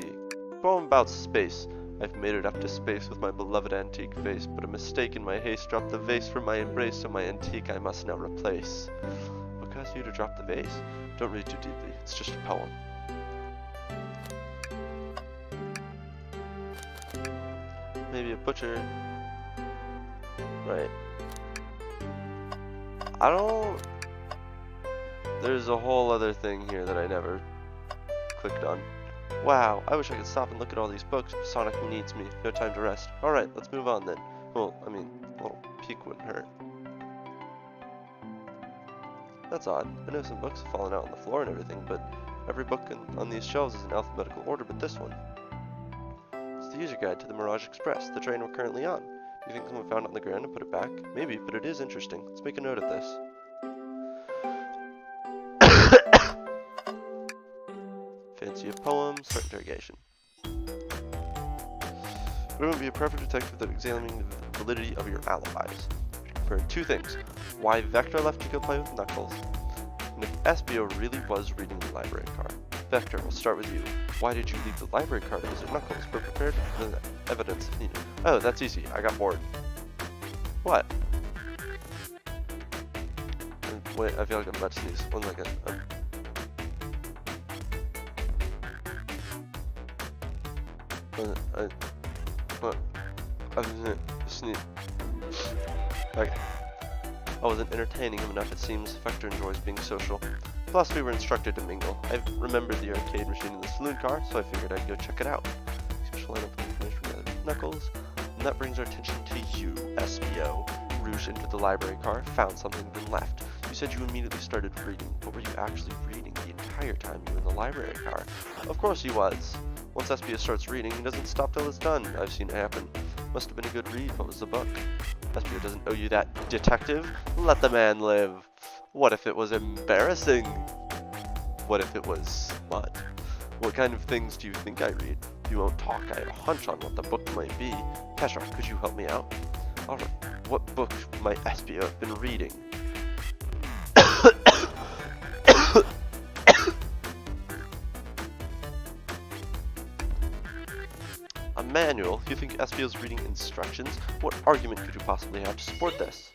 Poem about space. I've made it up to space with my beloved antique vase, but a mistake in my haste dropped the vase from my embrace, so my antique I must now replace. What caused you to drop the vase? Don't read too deeply, it's just a poem. Maybe a butcher. Right. There's a whole other thing here that I never clicked on. Wow, I wish I could stop and look at all these books, but Sonic needs me. No time to rest. Alright, let's move on then. Well, I mean, a little peek wouldn't hurt. That's odd. I know some books have fallen out on the floor and everything, but every book on these shelves is in alphabetical order but this one. It's the user guide to the Mirage Express, the train we're currently on. Do you think someone found it on the ground and put it back? Maybe, but it is interesting. Let's make a note of this. Fancy a poem, start interrogation. We would be a perfect detective without examining the validity of your alibis. For two things. Why Vector left to go play with Knuckles, and if Espio really was reading the library car. Vector, we'll start with you. Why did you leave the library car to visit Knuckles? We're prepared for the evidence if needed. Oh, that's easy. I got bored. What? Wait, I feel like I'm about to sneeze. 1 second. Okay. I wasn't entertaining him enough, it seems. Vector enjoys being social. Plus, we were instructed to mingle. I remembered the arcade machine in the saloon car, so I figured I'd go check it out. Special lineup of information from Knuckles. And that brings our attention to you, Espio. Rouge entered the library car, found something, then left. You said you immediately started reading. What were you actually reading the entire time you were in the library car? Of course he was. Once Espio starts reading, he doesn't stop till it's done. I've seen it happen. Must have been a good read. What was the book? Espio doesn't owe you that, detective. Let the man live. What if it was embarrassing? What if it was smut? What kind of things do you think I read? You won't talk. I have a hunch on what the book might be. Hedgehog, could you help me out? Alright, what book might Espio have been reading? A manual? You think Espio's reading instructions? What argument could you possibly have to support this?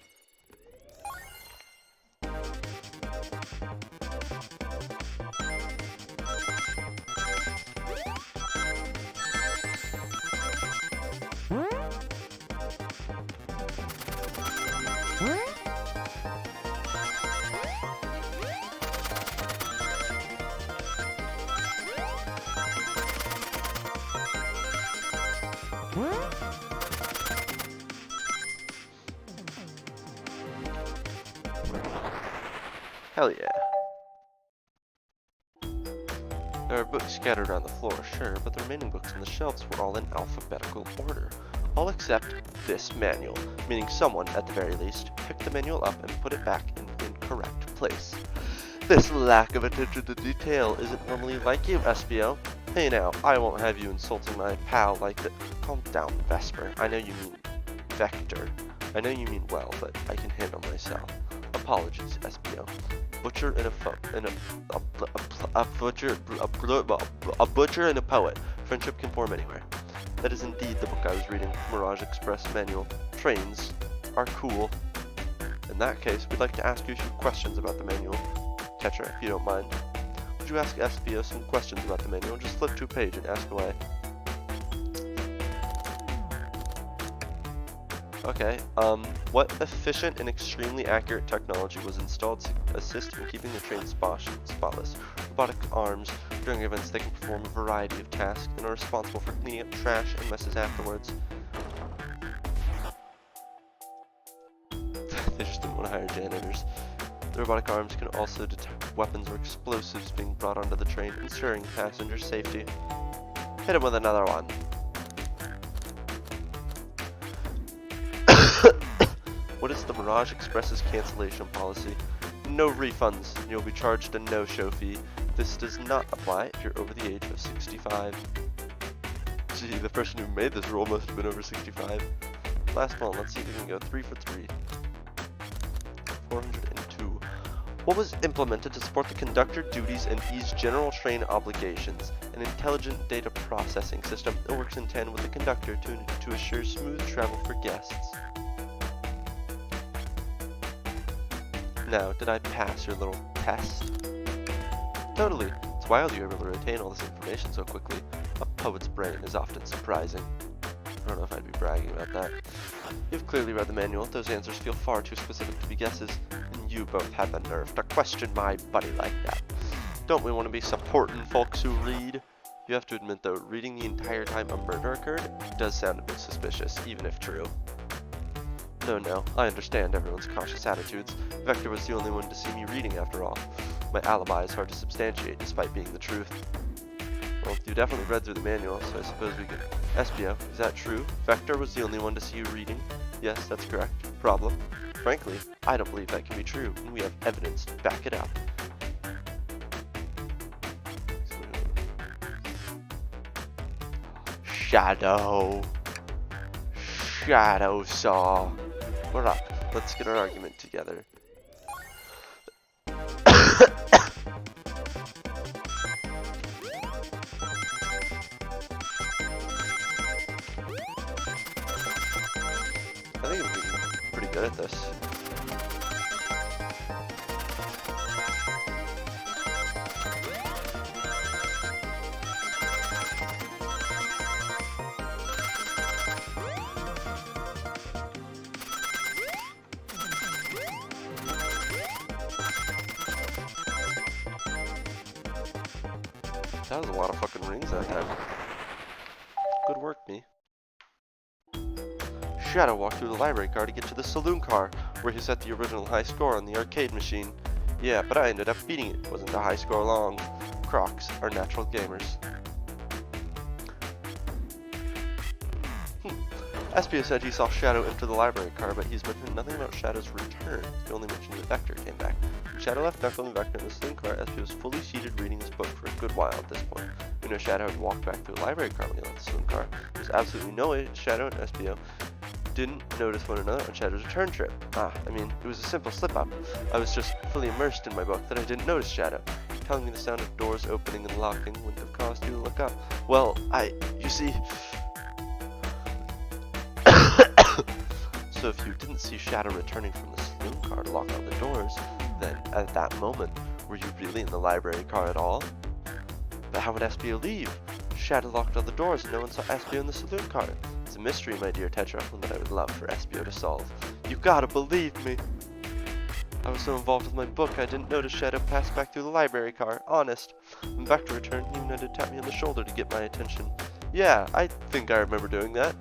Hell yeah. There are books scattered around the floor, sure, but the remaining books on the shelves were all in alphabetical order. All except this manual, meaning someone, at the very least, picked the manual up and put it back in the incorrect place. This lack of attention to detail isn't normally like you, Espio. Hey now, I won't have you insulting my pal like that. Calm down, Vesper. I know you mean Vector. I know you mean well, but I can handle myself. Apologies, Espio. Butcher and a butcher and a poet. Friendship can form anywhere. That is indeed the book I was reading. Mirage Express Manual. Trains are cool. In that case, we'd like to ask you a few questions about the manual. Catcher, if you don't mind. Would you ask Espio some questions about the manual? Just flip to a page and ask away. Okay, what efficient and extremely accurate technology was installed to assist in keeping the train spotless? Robotic arms. During events, they can perform a variety of tasks and are responsible for cleaning up trash and messes afterwards. They just didn't want to hire janitors. The robotic arms can also detect weapons or explosives being brought onto the train, ensuring passenger safety. Hit him with another one. What is the Mirage Express's cancellation policy? No refunds. You'll be charged a no-show fee. This does not apply if you're over the age of 65. Gee, the person who made this rule must have been over 65. Last one, let's see if we can go 3 for 3. 402. What was implemented to support the conductor duties and ease general train obligations? An intelligent data processing system that works in tandem with the conductor to assure smooth travel for guests. Now, did I pass your little test? Totally. It's wild you were able to retain all this information so quickly. A poet's brain is often surprising. I don't know if I'd be bragging about that. You've clearly read the manual. Those answers feel far too specific to be guesses, and you both have the nerve to question my buddy like that. Don't we want to be supporting folks who read? You have to admit though, reading the entire time a murder occurred does sound a bit suspicious, even if true. No, I understand everyone's cautious attitudes. Vector was the only one to see me reading after all. My alibi is hard to substantiate despite being the truth. Well, you definitely read through the manual, so I suppose we could... Espio, is that true? Vector was the only one to see you reading? Yes, that's correct. Problem? Frankly, I don't believe that can be true, and we have evidence to back it up. Shadow Saw. What up? Let's get our argument together. I think I'm pretty good at this. That was a lot of fucking rings that time. Good work, me. Shadow walked through the library car to get to the saloon car, where he set the original high score on the arcade machine. Yeah, but I ended up beating it. Wasn't a high score long. Crocs are natural gamers. Espio said he saw Shadow enter the library car, but he's mentioned nothing about Shadow's return. He only mentioned that Vector came back. When Shadow left Knuckle and Vector in the saloon car, Espio was fully seated reading his book for a good while at this point. We know Shadow had walked back through the library car when he left the saloon car. There's absolutely no way Shadow and Espio didn't notice one another on Shadow's return trip. I mean, it was a simple slip-up. I was just fully immersed in my book that I didn't notice Shadow. Telling me the sound of doors opening and locking wouldn't have caused you to look up. Well, you see... So if you didn't see Shadow returning from the saloon car to lock out the doors, then at that moment, were you really in the library car at all? But how would Espio leave? Shadow locked all the doors and no one saw Espio in the saloon car. It's a mystery, my dear Tetra, one that I would love for Espio to solve. You gotta believe me! I was so involved with my book, I didn't notice Shadow pass back through the library car, honest. When Vector returned, he even had to tap me on the shoulder to get my attention. Yeah, I think I remember doing that.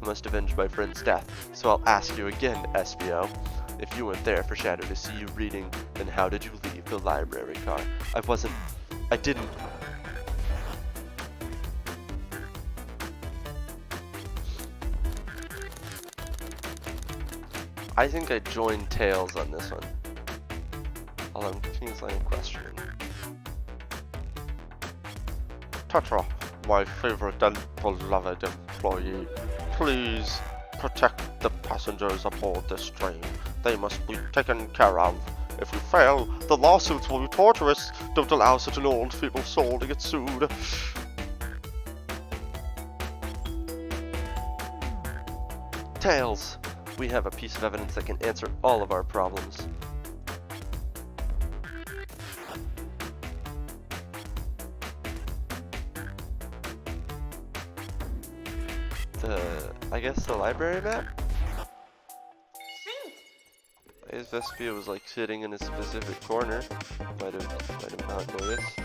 I must have avenged my friend's death, so I'll ask you again, Espio. If you weren't there for Shadow to see you reading, then how did you leave the library car? I didn't... I think I joined Tails on this one. Although I'm continuously questioning. Tetra, my favorite and beloved employee, please protect the passengers aboard this train. They must be taken care of. If we fail, the lawsuits will be torturous. Don't allow such an old, feeble soul to get sued. Tails! We have a piece of evidence that can answer all of our problems. I guess the library map? I guess Vespia was like sitting in a specific corner. Might have not noticed.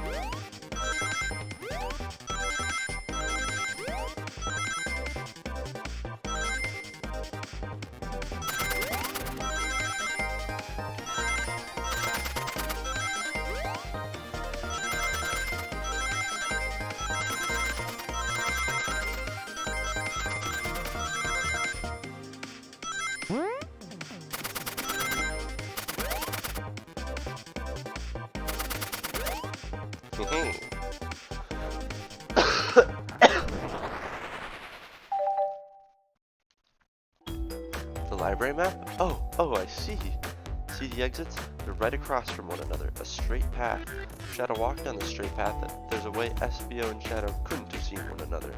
The library map? Oh, I see. See the exits? They're right across from one another, a straight path. If Shadow walked down the straight path, there's a way Espio and Shadow couldn't have seen one another.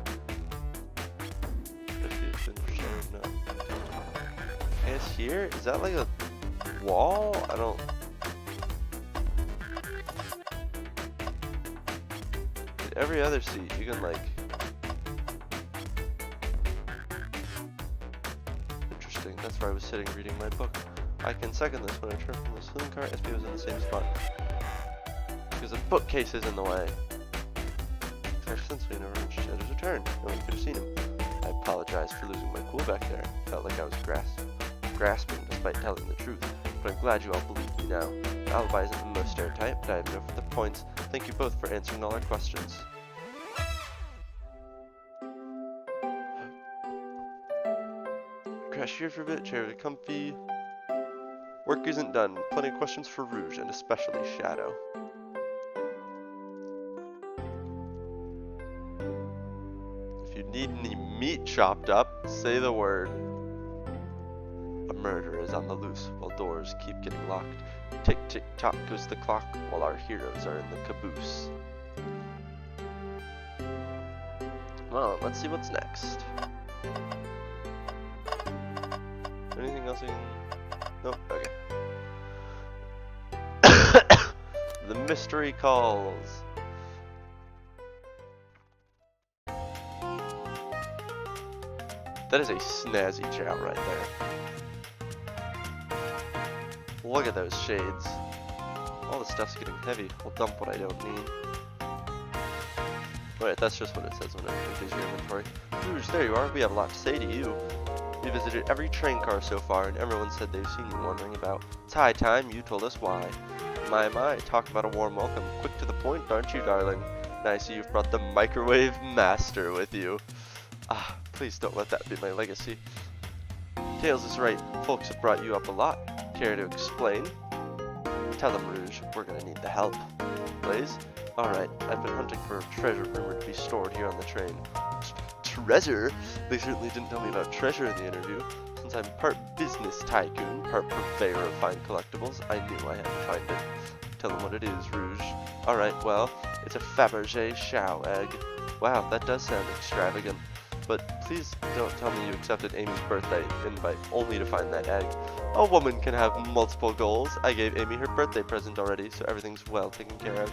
I guess here? Is that like a wall? I don't... At every other seat, you can like... Interesting, that's where I was sitting reading my book. I can second this. When I turned from the saloon car, SP was in the same spot. Because a bookcase is in the way. Especially since we never reached Shadow's return. No one could have seen him. I apologize for losing my cool back there. Felt like I was grasping despite telling the truth. But I'm glad you all believe me now. My alibi isn't the most airtight, but I have no further points. Thank you both for answering all our questions. Crash here for a bit, chair comfy. Work isn't done. Plenty of questions for Rouge, and especially Shadow. If you need any meat chopped up, say the word. A murderer is on the loose while doors keep getting locked. Tick tick tock goes the clock while our heroes are in the caboose. Well, let's see what's next. Anything else you can... Nope, okay. The mystery calls. That is a snazzy chow right there. Look at those shades. All the stuff's getting heavy. I'll dump what I don't need. Wait, that's just what it says when it empties your inventory. Rouge, there you are. We have a lot to say to you. We visited every train car so far, and everyone said they've seen you wandering about. It's high time you told us why. My, talk about a warm welcome. Quick to the point, aren't you, darling? And I see you've brought the microwave master with you. Ah, Please don't let that be my legacy. Tails is right. Folks have brought you up a lot. Care to explain? Tell them, Rouge. We're gonna need the help. Blaze? Alright, I've been hunting for a treasure rumored to be stored here on the train. Treasure? They certainly didn't tell me about treasure in the interview. Since I'm part business tycoon, part purveyor of fine collectibles, I knew I had to find it. Tell them what it is, Rouge. Alright, well, it's a Fabergé Chow egg. Wow, that does sound extravagant. But please don't tell me you accepted Amy's birthday invite only to find that egg. A woman can have multiple goals. I gave Amy her birthday present already, so everything's well taken care of.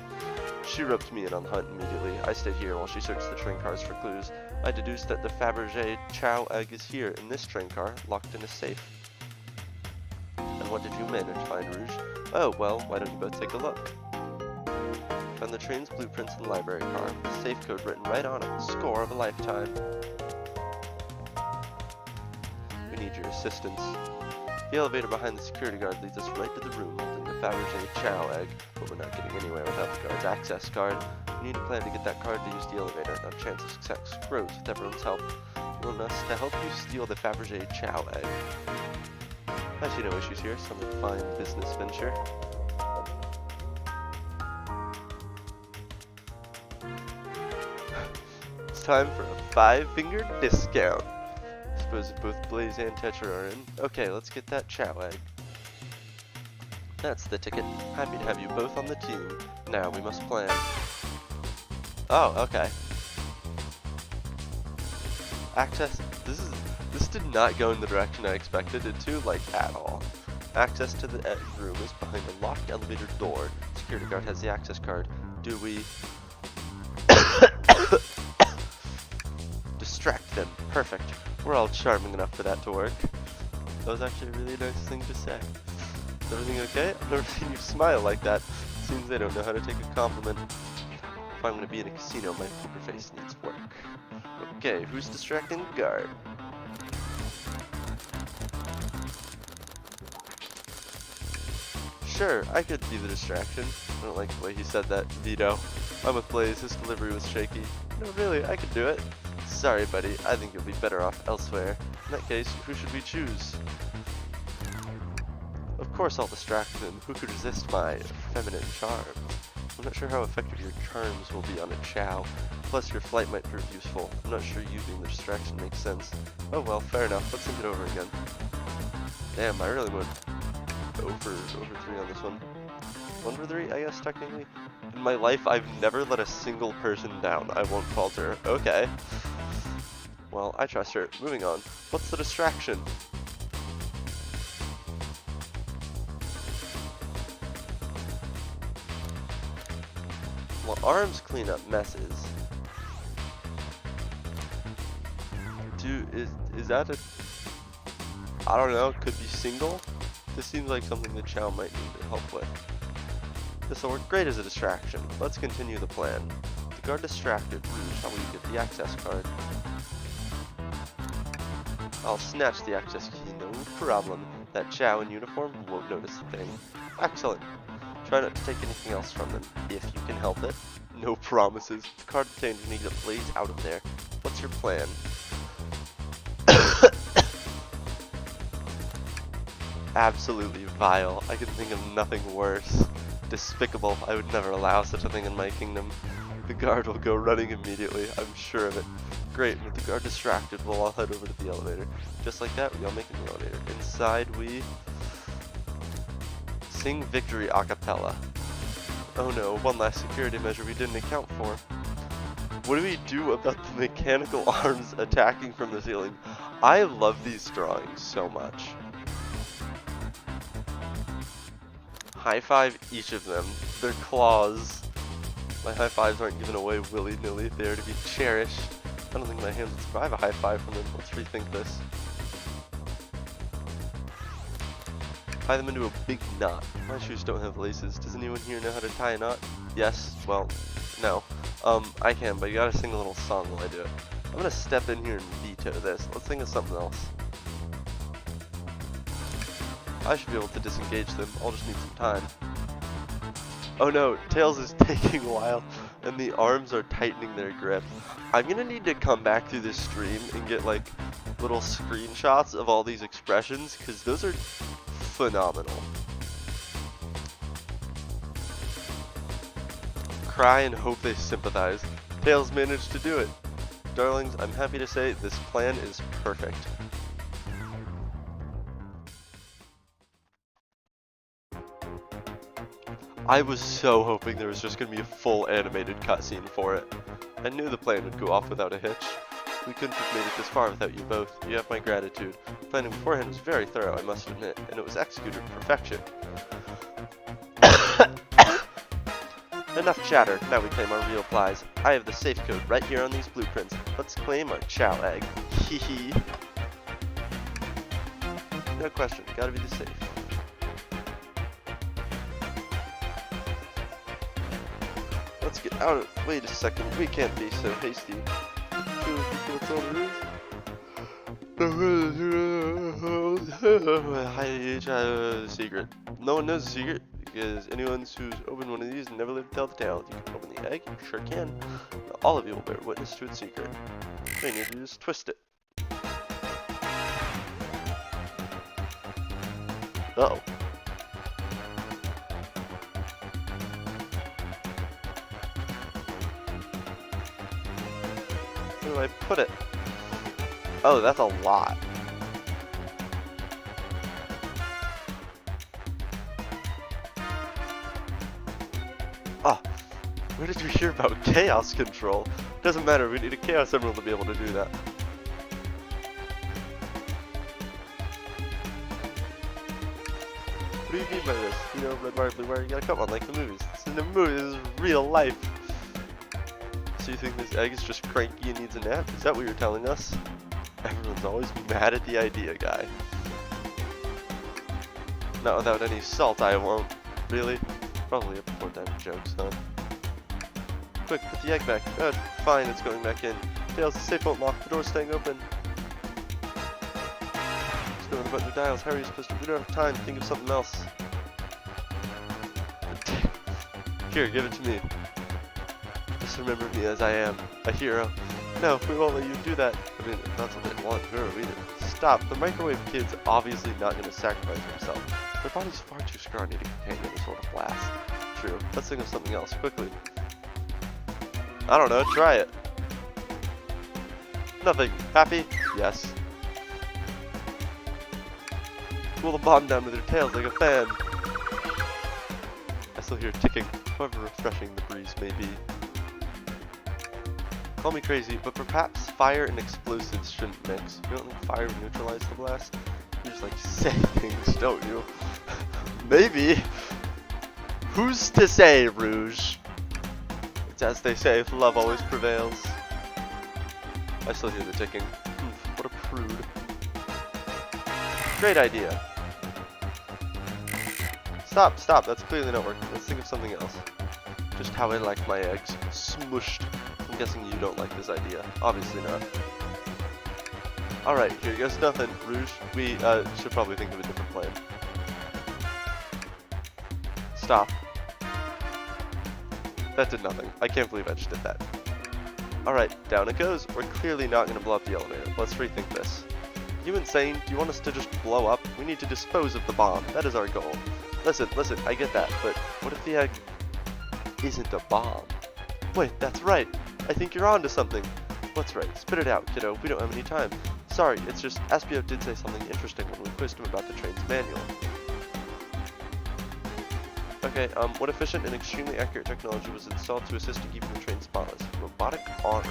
She roped me in on the hunt immediately. I stayed here while she searched the train cars for clues. I deduced that the Fabergé Chow egg is here in this train car, locked in a safe. And what did you manage to find, Rouge? Oh, well, why don't you both take a look? Found the train's blueprints in the library car, with the safe code written right on it. Score of a lifetime. We need your assistance. The elevator behind the security guard leads us right to the room holding the Fabergé Chow egg, but we're not getting anywhere without the guard's access card. We need a plan to get that card to use the elevator, and our chance of success grows with everyone's help. You want us to help you steal the Fabergé Chow egg. I see no issues here, some fine business venture. It's time for a 5-finger discount. Suppose if both Blaze and Tetra are in. Okay, let's get that Chow egg. That's the ticket. Happy to have you both on the team. Now we must plan. Oh, okay. Access. This did not go in the direction I expected it to, like, at all. Access to the room is behind a locked elevator door. Security guard has the access card. Do we distract them? Perfect. We're all charming enough for that to work. That was actually a really nice thing to say. Is everything okay? I've never seen you smile like that. Seems they don't know how to take a compliment. If I'm gonna be in a casino, my poker face needs work. Okay, who's distracting the guard? Sure, I could be the distraction. I don't like the way he said that. Veto. I'm with Blaze, his delivery was shaky. No, really, I could do it. Sorry, buddy, I think you'll be better off elsewhere. In that case, who should we choose? Of course I'll distract them. Who could resist my feminine charm? I'm not sure how effective your charms will be on a Chow. Plus, your flight might prove useful. I'm not sure you being the distraction makes sense. Oh well, fair enough. Let's think it over again. Damn, I really went over 3 on this one. 1 for 3, I guess, technically. In my life, I've never let a single person down. I won't falter. Okay. Well, I trust her. Moving on. What's the distraction? Well, arms clean up messes. Is that a... I don't know, could be single? This seems like something the Chow might need help with. This'll work great as a distraction. Let's continue the plan. The guard distracted. Rouge, how will you get the access card? I'll snatch the access key, no problem. That Chow in uniform won't notice a thing. Excellent. Try not to take anything else from them, if you can help it. No promises. The card obtained, we need to Blaze out of there. What's your plan? Absolutely vile. I can think of nothing worse. Despicable. I would never allow such a thing in my kingdom. The guard will go running immediately. I'm sure of it. Great. With the guard distracted, we'll all head over to the elevator. Just like that, we all make it in the elevator. Inside, we sing victory a cappella. Oh no, one last security measure we didn't account for. What do we do about the mechanical arms attacking from the ceiling? I love these drawings so much. High five each of them. Their claws. My high fives aren't given away willy-nilly. They are to be cherished. I don't think my hands would survive a high five from them. Let's rethink this. Tie them into a big knot. My shoes don't have laces. Does anyone here know how to tie a knot? Yes. Well, no. I can, but you gotta sing a little song while I do it. I'm gonna step in here and veto this. Let's think of something else. I should be able to disengage them. I'll just need some time. Oh no, Tails is taking a while. and the arms are tightening their grip. I'm gonna need to come back through this stream and get like little screenshots of all these expressions, because those are phenomenal. Cry and hope they sympathize. Tails managed to do it. Darlings, I'm happy to say this plan is perfect. I was so hoping there was just going to be a full animated cutscene for it. I knew the plan would go off without a hitch. We couldn't have made it this far without you both. You have my gratitude. Planning beforehand was very thorough, I must admit, and it was executed with perfection. Enough chatter, now we claim our real prize. I have the safe code right here on these blueprints. Let's claim our chow egg. Hehe. No question, gotta be the safe. Let's get out of it. Wait a second, we can't be so hasty. What's all there is? Secret. No one knows the secret, because anyone who's opened one of these never lived to tell the tale. You can open the egg, you sure can. Now, all of you will bear witness to its secret. All you need to do is twist it. Uh-oh. Where do I put it? Oh, that's a lot. Ah, where did you hear about chaos control? Doesn't matter, we need a chaos emerald to be able to do that. What do you mean by this? You know, red wire, blue wire, you gotta come on, like the movies. This isn't a movie, this is real life. So you think this egg is just cranky and needs a nap? Is that what you're telling us? Everyone's always mad at the idea, guy. Not without any salt, I won't. Really? Probably a poor time for jokes, huh? Quick, put the egg back. Fine, it's going back in. Tails, the safe won't lock. The door's staying open. Just go to the button of dials. Hurry, Pistol. We don't have time. Think of something else. Here, give it to me. Just remember me as I am. A hero. No, we won't let you do that. I mean, if that's what they want, who are we to stop? The microwave kid's obviously not going to sacrifice himself. Their body's far too scrawny to contain any sort of blast. True. Let's think of something else, quickly. I don't know, try it. Nothing. Happy? Yes. Cool the bomb down with their tails like a fan. I still hear ticking, however refreshing the breeze may be. Call me crazy, but perhaps fire and explosives shouldn't mix. You don't think fire would neutralize the blast? You just like say things, don't you? Maybe. Who's to say, Rouge? It's as they say, love always prevails. I still hear the ticking. What a prude. Great idea. Stop, stop, that's clearly not working. Let's think of something else. Just how I like my eggs. Smushed. I'm guessing you don't like this idea. Obviously not. Alright, here goes nothing. Rouge, we should probably think of a different plan. Stop. That did nothing. I can't believe I just did that. Alright, down it goes. We're clearly not going to blow up the elevator. Let's rethink this. Are you insane? Do you want us to just blow up? We need to dispose of the bomb. That is our goal. Listen, I get that, but what if the egg isn't a bomb? Wait, that's right. I think you're onto something. What's right? Spit it out, kiddo. We don't have any time. Sorry, it's just Espio did say something interesting when we quizzed him about the train's manual. Okay, what efficient and extremely accurate technology was installed to assist in keeping the train spotless? Robotic arms.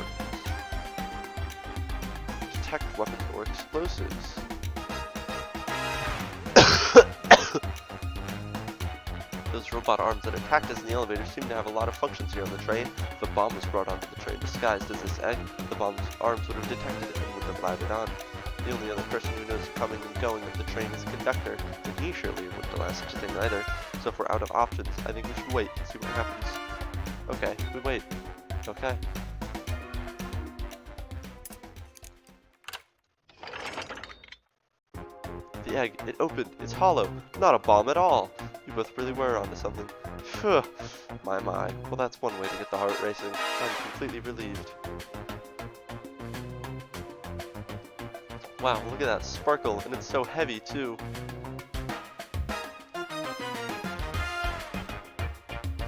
Detect weapons or explosives. Those robot arms that attacked us in the elevator seem to have a lot of functions here on the train. If the bomb was brought onto the train disguised as this egg, the bomb's arms would have detected it and would have allowed it on. The only other person who knows the coming and going of the train is the conductor, and he surely wouldn't allow such a thing either. So if we're out of options, I think we should wait and see what happens. Okay, we wait. Okay. The egg, it opened. It's hollow. Not a bomb at all. You We both really were onto something. Phew. My. Well, that's one way to get the heart racing. I'm completely relieved. Wow, look at that sparkle, and it's so heavy, too.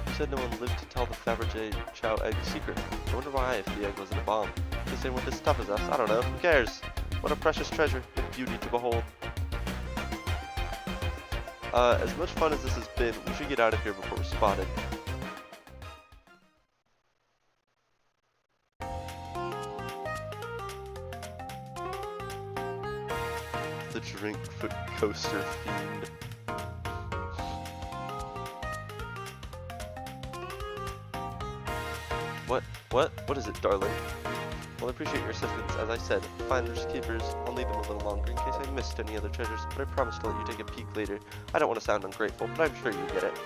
You said no one lived to tell the Fabergé Chow egg secret. I wonder why, if the egg wasn't a bomb. Guess they weren't as tough as us. I don't know. Who cares? What a precious treasure, and beauty to behold. As much fun as this has been, we should get out of here before we're spotted. The drink foot coaster fiend. What is it, darling? Well, I appreciate your assistance. As I said, finders keepers. I'll leave them a little longer in case I missed any other treasures, but I promise to let you take a peek later. I don't want to sound ungrateful, but I'm sure you get it.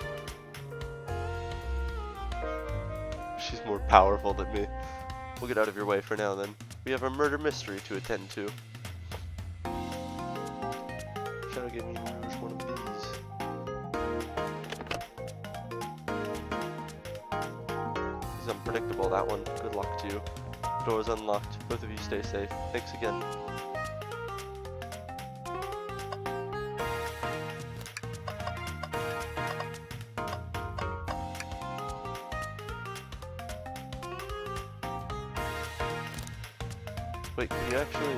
She's more powerful than me. We'll get out of your way for now, then. We have a murder mystery to attend to. Shadow gave me one of these. This is unpredictable, that one. Good luck to you. The door is unlocked. Both of you stay safe. Thanks again. Wait, can you actually...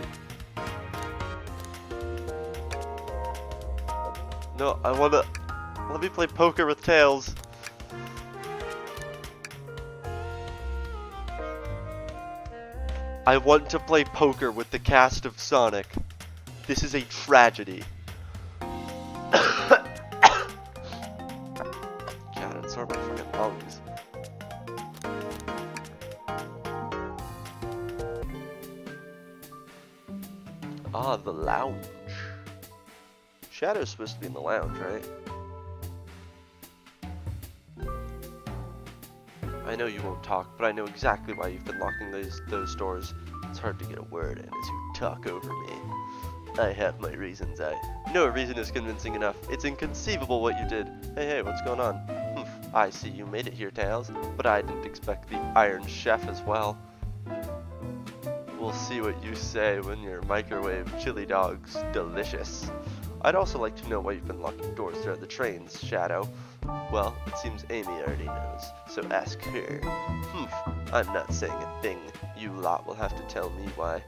No, I wanna... Let me play poker with Tails. I want to play poker with the cast of Sonic. This is a tragedy. God, it's sore my fucking lungs. Ah, the lounge. Shadow's supposed to be in the lounge, right? I know you won't talk, but I know exactly why you've been locking those doors. It's hard to get a word in as you talk over me. I have my reasons. No reason is convincing enough. It's inconceivable what you did. Hey, what's going on? I see you made it here, Tails, but I didn't expect the Iron Chef as well. We'll see what you say when your microwave chili dog's delicious. I'd also like to know why you've been locking doors throughout the trains, Shadow. Well, it seems Amy already knows, so ask her. I'm not saying a thing. You lot will have to tell me why.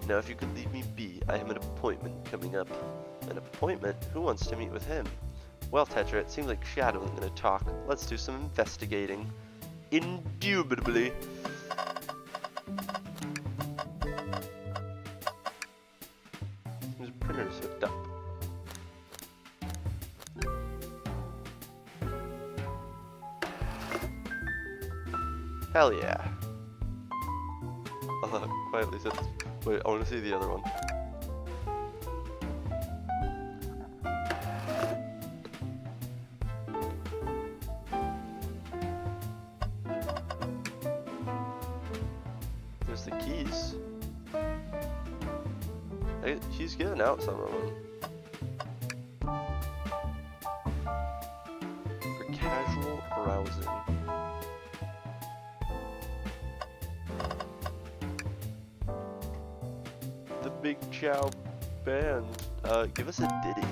Now, if you could leave me be, I have an appointment coming up. An appointment? Who wants to meet with him? Well, Tetra, it seems like Shadow isn't going to talk. Let's do some investigating. Indubitably. His printer's hooked up. Hell yeah. Quietly said this. Wait, I want to see the other one. There's the keys. Hey, he's giving out some of them. For casual browsing. Big Chow band. Give us a ditty.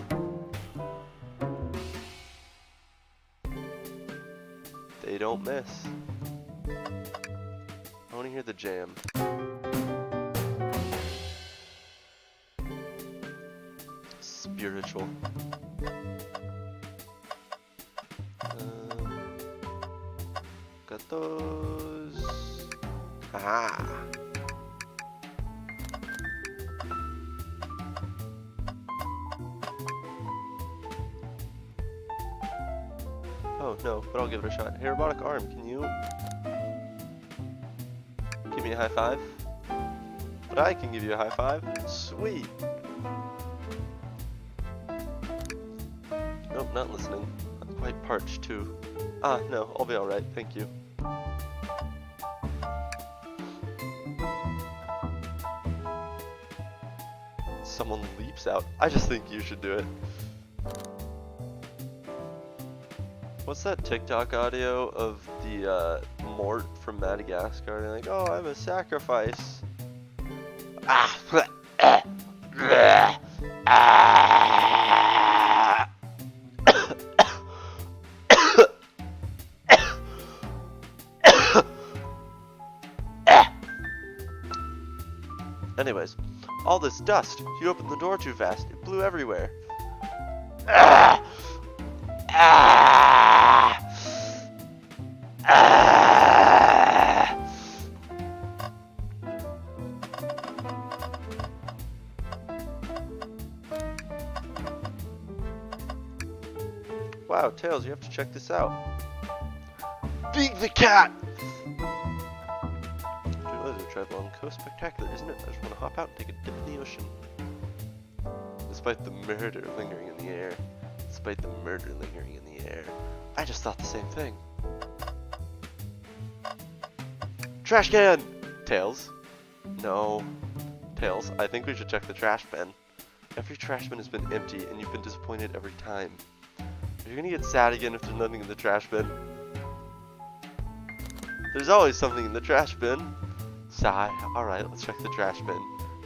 They don't miss. I want to hear the jam. Spiritual. Got those. Aha. Oh no, but I'll give it a shot. Hey, robotic arm, can you give me a high five? But I can give you a high five. Sweet. Nope, not listening. I'm quite parched too. Ah, no, I'll be alright, thank you. Someone leaps out. I just think you should do it. What's that TikTok audio of the Mort from Madagascar? They're like, oh, I'm a sacrifice. Ah. Anyways, all this dust. You opened the door too fast. It blew everywhere. Ah! Ah! Ah! Wow, Tails, you have to check this out. Beat the cat! Drive along the coast, spectacular, isn't it? I just want to hop out and take a dip in the ocean. Despite the murder lingering in the air, I just thought the same thing. Trash can! Tails. No. Tails, I think we should check the trash bin. Every trash bin has been empty, and you've been disappointed every time. Are you gonna get sad again if there's nothing in the trash bin? There's always something in the trash bin. Sigh. Alright, let's check the trash bin.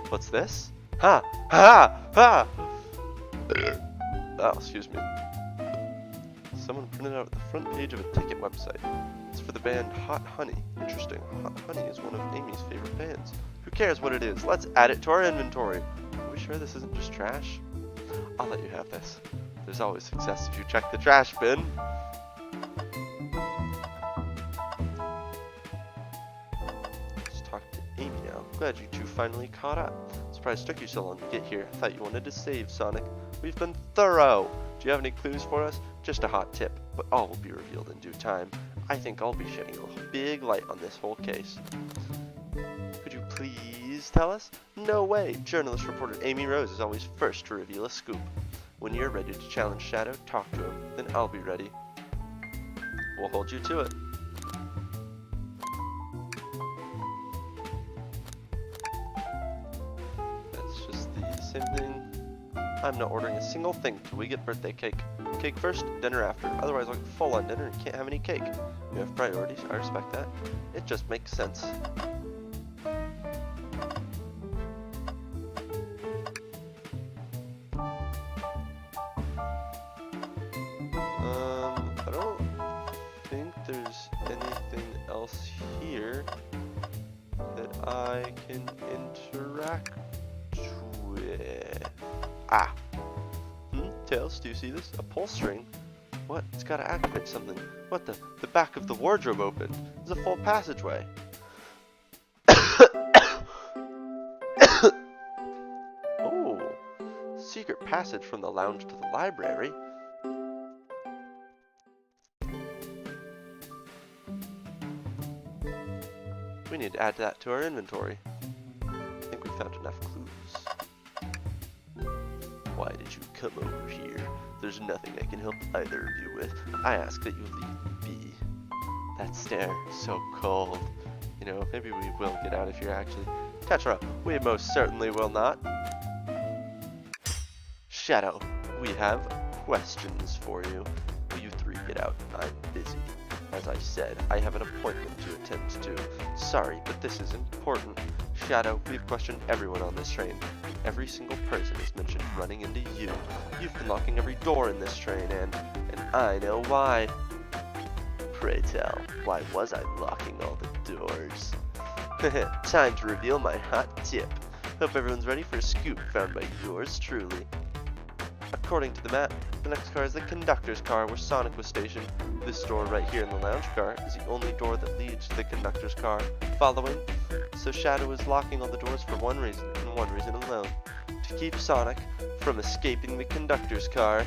What's this? Ha! Ha! Ha! Oh, excuse me. Someone printed out the front page of a ticket website. It's for the band Hot Honey. Interesting. Hot Honey is one of Amy's favorite bands. Who cares what it is? Let's add it to our inventory. Are we sure this isn't just trash? I'll let you have this. There's always success if you check the trash bin. Glad you two finally caught up. Surprised it took you so long to get here. Thought you wanted to save Sonic. We've been thorough. Do you have any clues for us? Just a hot tip, but all will be revealed in due time. I think I'll be shedding a big light on this whole case. Could you please tell us? No way. Journalist reporter Amy Rose is always first to reveal a scoop. When you're ready to challenge Shadow, talk to him. Then I'll be ready. We'll hold you to it. Same thing. I'm not ordering a single thing till we get birthday cake. Cake first, dinner after. Otherwise I'll get full on dinner and can't have any cake. We have priorities, I respect that. It just makes sense. I don't think there's anything else here that I can interact with. Ah. Tails, do you see this? A pull string? What? It's gotta activate something. What the? The back of the wardrobe opened. There's a full passageway. Oh. Secret passage from the lounge to the library. We need to add that to our inventory. I think we found enough clues. Why did you come over here? There's nothing I can help either of you with. I ask that you leave me be. That stare, so cold. You know, maybe we will get out of here actually. Tetra, we most certainly will not. Shadow, we have questions for you. Will you three get out? I'm busy. As I said, I have an appointment to attend to. Sorry, but this is important. Shadow, we've questioned everyone on this train. Every single person is mentioned running into you. You've been locking every door in this train, and I know why. Pray tell, why was I locking all the doors? Time to reveal my hot tip. Hope everyone's ready for a scoop found by yours truly. According to the map, the next car is the conductor's car where Sonic was stationed. This door right here in the lounge car is the only door that leads to the conductor's car. Following? So Shadow is locking all the doors for one reason, and one reason alone. To keep Sonic from escaping the conductor's car.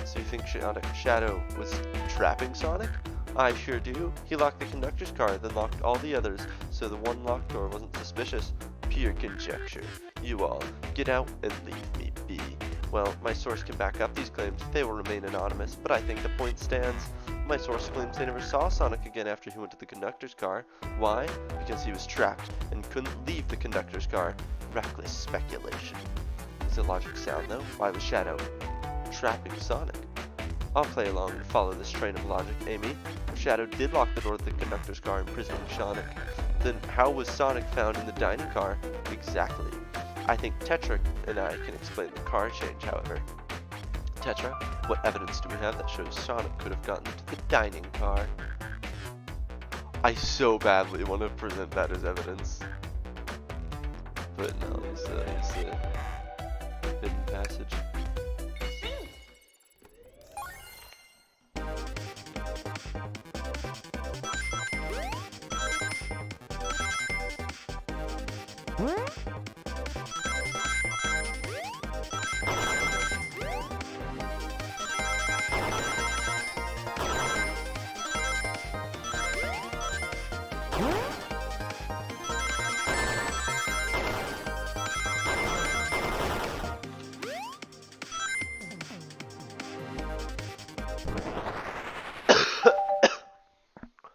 So you think Shadow was trapping Sonic? I sure do. He locked the conductor's car, then locked all the others, so the one locked door wasn't suspicious. Pure conjecture. You all, get out and leave me be. Well, my source can back up these claims. They will remain anonymous, but I think the point stands. My source claims they never saw Sonic again after he went to the conductor's car. Why? Because he was trapped and couldn't leave the conductor's car. Reckless speculation. Is it logic sound though? Why was Shadow trapping Sonic? I'll play along and follow this train of logic, Amy. Shadow did lock the door to the conductor's car, imprisoning Sonic. Then how was Sonic found in the dining car? Exactly. I think Tetra and I can explain the car change, however. Tetra, what evidence do we have that shows Sonic could have gotten into the dining car? I so badly want to present that as evidence. But no, it's a hidden passage.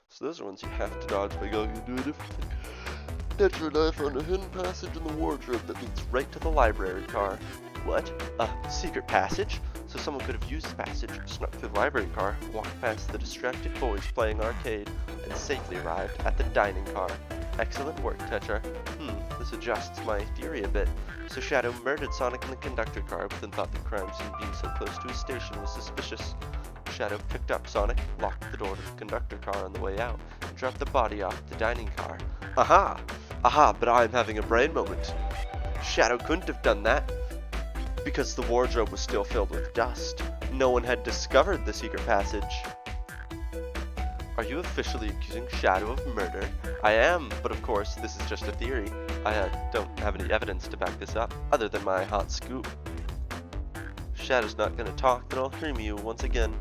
So those are ones you have to dodge by going into a different thing. Tetra and I found a hidden passage in the wardrobe that leads right to the library car. What? A secret passage? So someone could have used the passage, snuck through the library car, walked past the distracted boys playing arcade, and safely arrived at the dining car. Excellent work, Tetra. This adjusts my theory a bit. So Shadow murdered Sonic in the conductor car, but then thought the crime scene being so close to his station was suspicious. Shadow picked up Sonic, locked the door to the conductor car on the way out, and dropped the body off the dining car. Aha! Aha, but I'm having a brain moment. Shadow couldn't have done that, because the wardrobe was still filled with dust. No one had discovered the secret passage. Are you officially accusing Shadow of murder? I am, but of course, this is just a theory. I don't have any evidence to back this up, other than my hot scoop. Shadow's not gonna talk, then I'll hear you once again.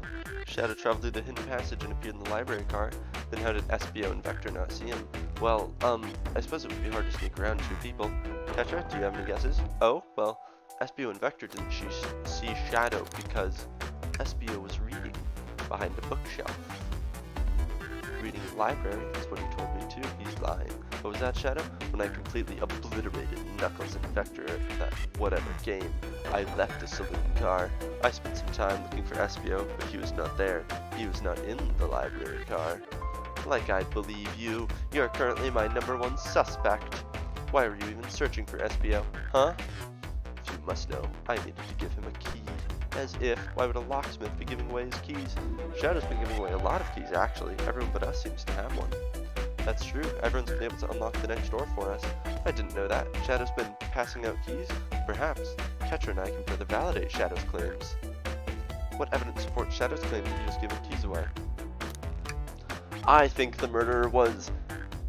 Shadow traveled through the hidden passage and appeared in the library car. Then how did SBO and Vector not see him? Well, I suppose it would be hard to sneak around two people. Tetra, do you have any guesses? Oh, well, SBO and Vector didn't see Shadow because SBO was reading behind a bookshelf. Reading library, that's what he told me too. He's lying. What was that, Shadow? When I completely obliterated Knuckles and Vector at that whatever game, I left the saloon car. I spent some time looking for SBO, but he was not there. He was not in the library car. Like I believe you. You are currently my #1 suspect. Why were you even searching for SBO? Huh? If you must know, I needed to give him a key. As if, why would a locksmith be giving away his keys? Shadow's been giving away a lot of keys, actually. Everyone but us seems to have one. That's true. Everyone's been able to unlock the next door for us. I didn't know that. Shadow's been passing out keys? Perhaps. Tetra and I can further validate Shadow's claims. What evidence supports Shadow's claim that he was giving keys away? I think the murderer was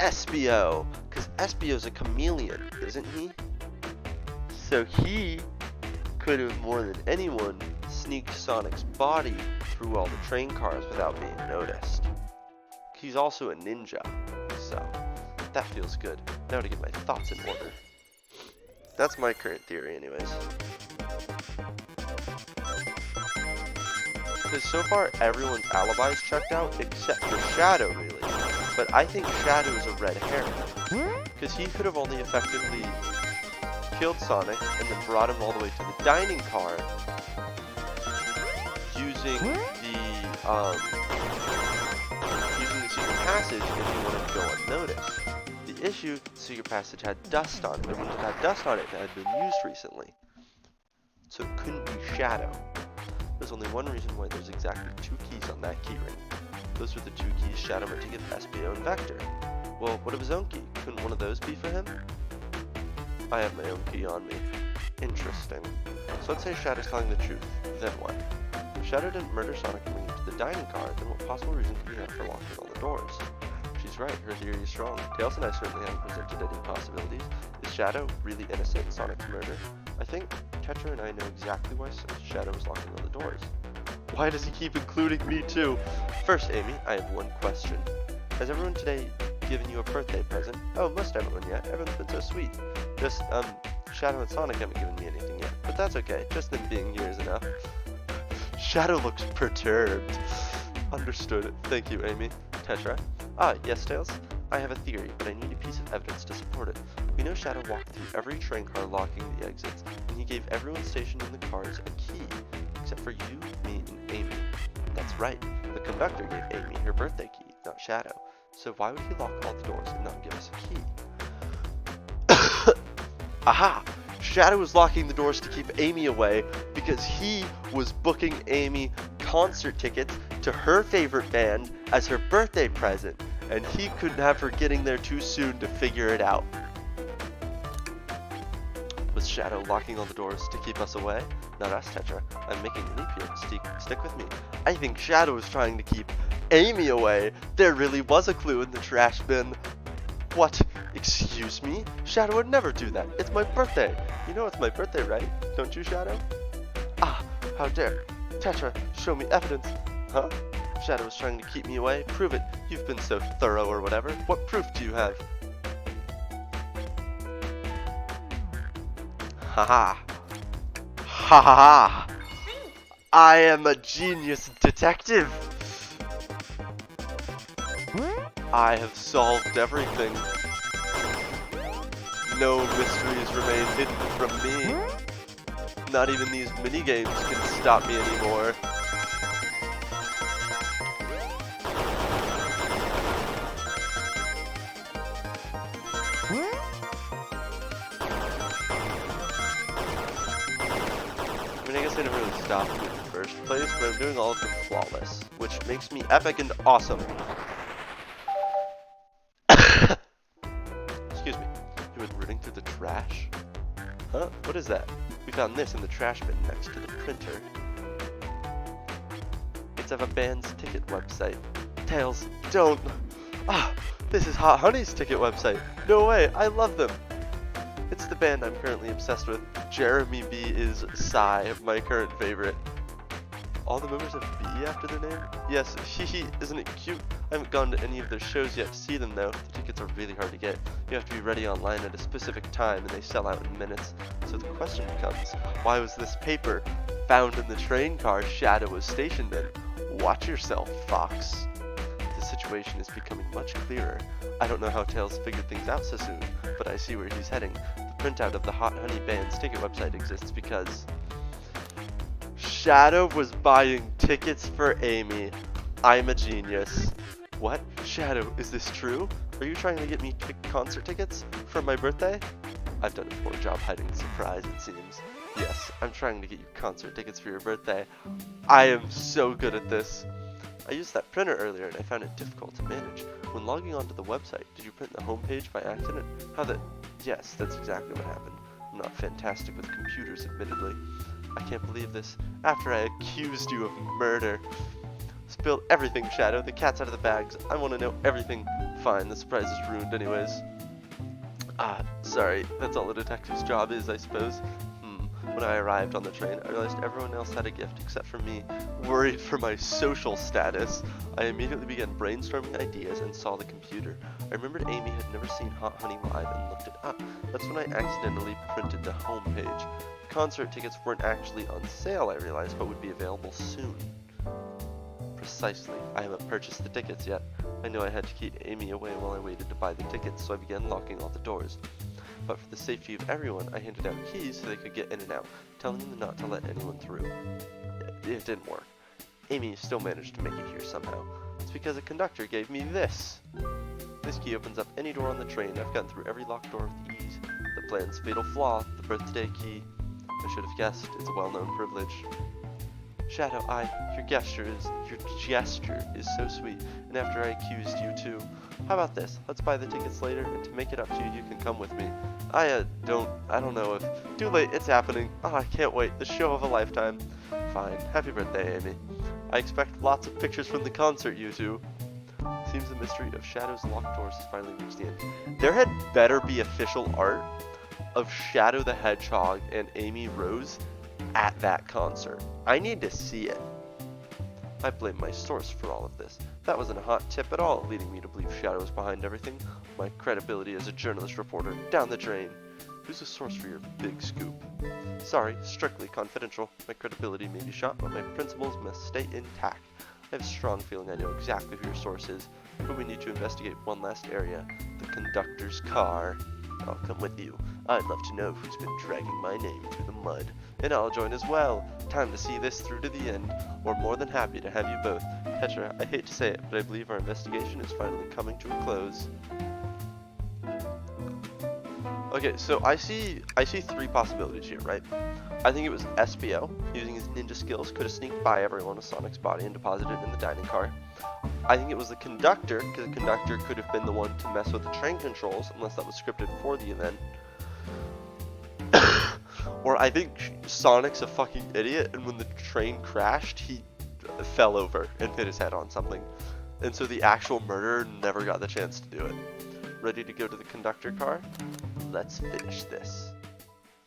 SBO, because SBO's a chameleon, isn't he? So he could have more than anyone sneaked Sonic's body through all the train cars without being noticed. He's also a ninja, so that feels good. Now to get my thoughts in order. That's my current theory anyways. Because so far everyone's alibi's checked out except for Shadow really. But I think Shadow is a red herring. Because he could have only effectively killed Sonic and then brought him all the way to the dining car using the secret passage if he wanted to go unnoticed. The issue, the secret passage had dust on it. It wouldn't have had dust on it if it had been used recently. So it couldn't be Shadow. There's only one reason why there's exactly 2 keys on that keyring. Those were the 2 keys Shadow meant to give SBO and Vector. Well, what of his own key? Couldn't one of those be for him? I have my own key on me. Interesting. So let's say Shadow's telling the truth. Then what? If Shadow didn't murder Sonic and bring him to the dining car, then what possible reason could he have for locking all the doors? She's right, her theory is strong. Tails and I certainly haven't presented any possibilities. Is Shadow really innocent in Sonic's murder? I think Tetra and I know exactly why Shadow was locking all the doors. Why does he keep including me too? First, Amy, I have one question. Has everyone today given you a birthday present? Oh, most everyone yet. Everyone's been so sweet. Just, Shadow and Sonic haven't given me anything yet. But that's okay. Just them being here is enough. Shadow looks perturbed. Understood. Thank you, Amy. Tetra? Ah, yes, Tails? I have a theory, but I need a piece of evidence to support it. We know Shadow walked through every train car locking the exits, and he gave everyone stationed in the cars a key, except for you, me, and Amy. That's right, the conductor gave Amy her birthday key, not Shadow. So why would he lock all the doors and not give us a key? Aha! Shadow was locking the doors to keep Amy away because he was booking Amy concert tickets to her favorite band as her birthday present, and he couldn't have her getting there too soon to figure it out. Was Shadow locking all the doors to keep us away? Not us, Tetra. I'm making a leap here. Stick with me. I think Shadow was trying to keep Amy away. There really was a clue in the trash bin. What? Excuse me? Shadow would never do that. It's my birthday. You know it's my birthday, right? Don't you, Shadow? Ah, how dare. Tetra, show me evidence. Huh? Shadow was trying to keep me away. Prove it. You've been so thorough or whatever. What proof do you have? Haha. Ha ha ha! I am a genius detective! I have solved everything. No mysteries remain hidden from me. Not even these mini-games can stop me anymore. I mean, I guess I never really stopped in the first place, but I'm doing all of them flawless, which makes me epic and awesome. Excuse me. You went rooting through the trash? Huh? What is that? We found this in the trash bin next to the printer. It's of a band's ticket website. Tails, don't! Ah! This is Hot Honey's ticket website! No way! I love them! It's the band I'm currently obsessed with. Jeremy B is Psy, my current favorite. All the members have B after their name? Yes, hehe, isn't it cute? I haven't gone to any of their shows yet to see them though. The tickets are really hard to get. You have to be ready online at a specific time and they sell out in minutes. So the question becomes, why was this paper found in the train car Shadow was stationed in? Watch yourself, Fox. The situation is becoming much clearer. I don't know how Tails figured things out so soon, but I see where he's heading. The printout of the Hot Honey band's ticket website exists because Shadow was buying tickets for Amy. I'm a genius. What? Shadow, is this true? Are you trying to get me concert tickets for my birthday? I've done a poor job hiding the surprise, it seems. Yes, I'm trying to get you concert tickets for your birthday. I am so good at this. I used that printer earlier and I found it difficult to manage. When logging onto the website, did you print the homepage by accident? Yes, that's exactly what happened. I'm not fantastic with computers, admittedly. I can't believe this. After I accused you of murder. Spilled everything, Shadow. The cat's out of the bags. I want to know everything. Fine, the surprise is ruined anyways. Ah, sorry. That's all a detective's job is, I suppose. When I arrived on the train, I realized everyone else had a gift except for me. Worried for my social status, I immediately began brainstorming ideas and saw the computer. I remembered Amy had never seen Hot Honey live and looked it up. That's when I accidentally printed the homepage. Concert tickets weren't actually on sale, I realized, but would be available soon. Precisely. I haven't purchased the tickets yet. I knew I had to keep Amy away while I waited to buy the tickets, so I began locking all the doors. But for the safety of everyone, I handed out keys so they could get in and out, telling them not to let anyone through. It didn't work. Amy still managed to make it here somehow. It's because a conductor gave me this. This key opens up any door on the train. I've gotten through every locked door with ease. The plan's fatal flaw, the birthday key. I should have guessed. It's a well-known privilege. Shadow, your gesture is so sweet, and after I accused you too. How about this? Let's buy the tickets later, and to make it up to you, you can come with me. I don't know if... Too late, it's happening. Oh, I can't wait. The show of a lifetime. Fine. Happy birthday, Amy. I expect lots of pictures from the concert, you two. Seems the mystery of Shadow's locked doors has finally reached the end. There had better be official art of Shadow the Hedgehog and Amy Rose at that concert. I need to see it. I blame my source for all of this. That wasn't a hot tip at all, leading me to believe Shadow was behind everything. My credibility as a journalist reporter down the drain. Who's the source for your big scoop? Sorry, strictly confidential. My credibility may be shot, but my principles must stay intact. I have a strong feeling I know exactly who your source is, but we need to investigate one last area. The conductor's car. I'll come with you. I'd love to know who's been dragging my name through the mud. And I'll join as well. Time to see this through to the end. We're more than happy to have you both. Tetra, I hate to say it, but I believe our investigation is finally coming to a close. Okay, so I see 3 possibilities here, right? I think it was SBO, using his ninja skills, could have sneaked by everyone with Sonic's body and deposited it in the dining car. I think it was the conductor, because the conductor could have been the one to mess with the train controls, unless that was scripted for the event. Or I think Sonic's a fucking idiot, and when the train crashed, he fell over and hit his head on something. And so the actual murderer never got the chance to do it. Ready to go to the conductor car? Let's finish this.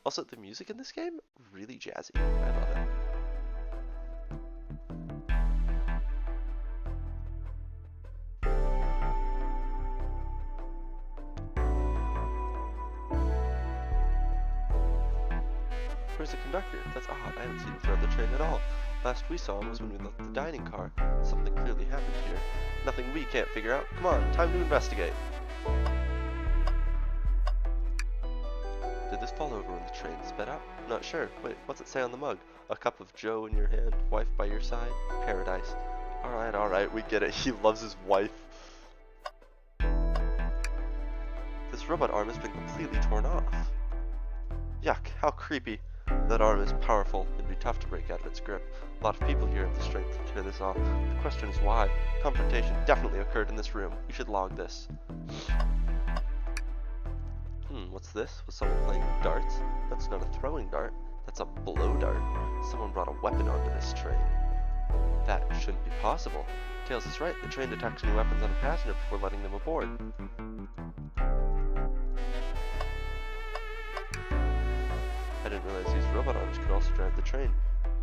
Also, the music in this game, really jazzy. I love it. Where's the conductor? That's odd. I haven't seen him throughout the train at all. Last we saw him was when we left the dining car. Something clearly happened here. Nothing we can't figure out. Come on, time to investigate. Did this fall over when the train sped up? Not sure. Wait, what's it say on the mug? A cup of Joe in your hand, wife by your side, paradise. Alright, we get it. He loves his wife. This robot arm has been completely torn off. Yuck, how creepy. That arm is powerful. It'd be tough to break out of its grip. A lot of people here have the strength to tear this off. The question is why. Confrontation definitely occurred in this room. We should log this. What's this? Was someone playing darts? That's not a throwing dart. That's a blow dart. Someone brought a weapon onto this train. That shouldn't be possible. Tails is right. The train detects any weapons on a passenger before letting them aboard. I didn't realize these robot arms could also drive the train.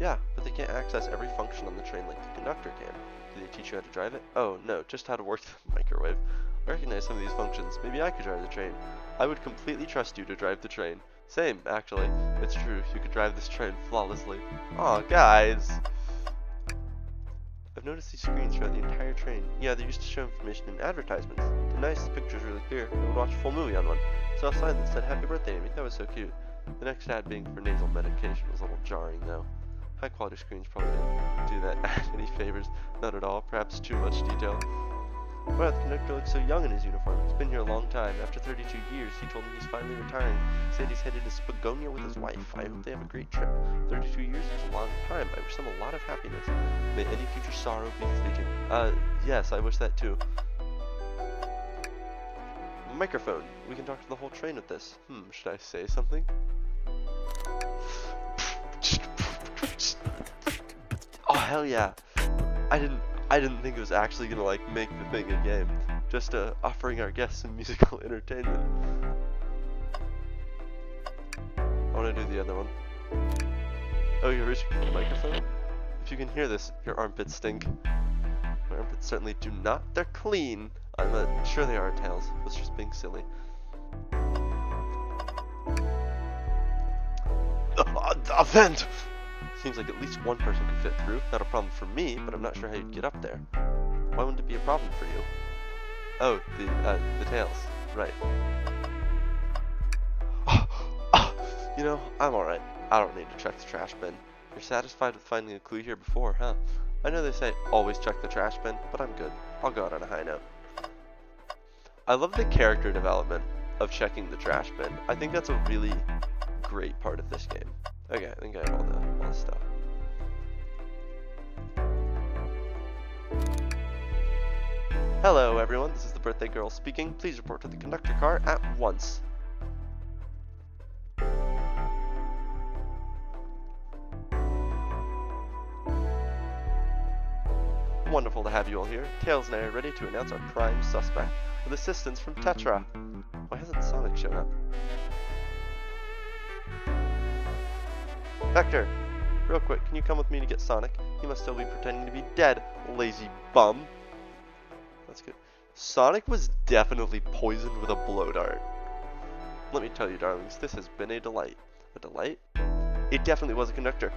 Yeah, but they can't access every function on the train like the conductor can. Do they teach you how to drive it? Oh, no, just how to work the microwave. I recognize some of these functions. Maybe I could drive the train. I would completely trust you to drive the train. Same, actually. It's true, you could drive this train flawlessly. Aw, guys! I've noticed these screens throughout the entire train. Yeah, they're used to show information in advertisements. They're nice, the picture's really clear. I would watch a full movie on one. Saw a sign that said, "Happy birthday, Amy." That was so cute. The next ad being for nasal medication was a little jarring, though. High quality screens probably didn't do that ad any favors. Not at all, perhaps too much detail. Wow, the conductor looks so young in his uniform. He's been here a long time. After 32 years, he told me he's finally retiring. He said he's headed to Spagonia with his wife. I hope they have a great trip. 32 years is a long time. I wish them a lot of happiness. May any future sorrow be fleeting. Yes, I wish that too. Microphone. We can talk to the whole train with this. Should I say something? Oh, hell yeah. I didn't think it was actually gonna like make the thing a game. Just offering our guests some musical entertainment. I wanna do the other one. Oh, you're reaching for the microphone? If you can hear this, your armpits stink. My armpits certainly do not. They're clean. I'm sure they are, Tails. I was just being silly. A vent! Seems like at least one person could fit through. Not a problem for me, but I'm not sure how you'd get up there. Why wouldn't it be a problem for you? Oh, the Tails. Right. You know, I'm alright. I don't need to check the trash bin. You're satisfied with finding a clue here before, huh? I know they say always check the trash bin, but I'm good. I'll go out on a high note. I love the character development of checking the trash bin. I think that's a really great part of this game. Okay, I think I have all the stuff. Hello everyone, this is the birthday girl speaking. Please report to the conductor car at once. Wonderful to have you all here. Tails and I are ready to announce our prime suspect, with assistance from Tetra. Why hasn't Sonic shown up? Hector, real quick, can you come with me to get Sonic? He must still be pretending to be dead, lazy bum. That's good. Sonic was definitely poisoned with a blow dart. Let me tell you, darlings, this has been a delight. A delight? It definitely was a conductor.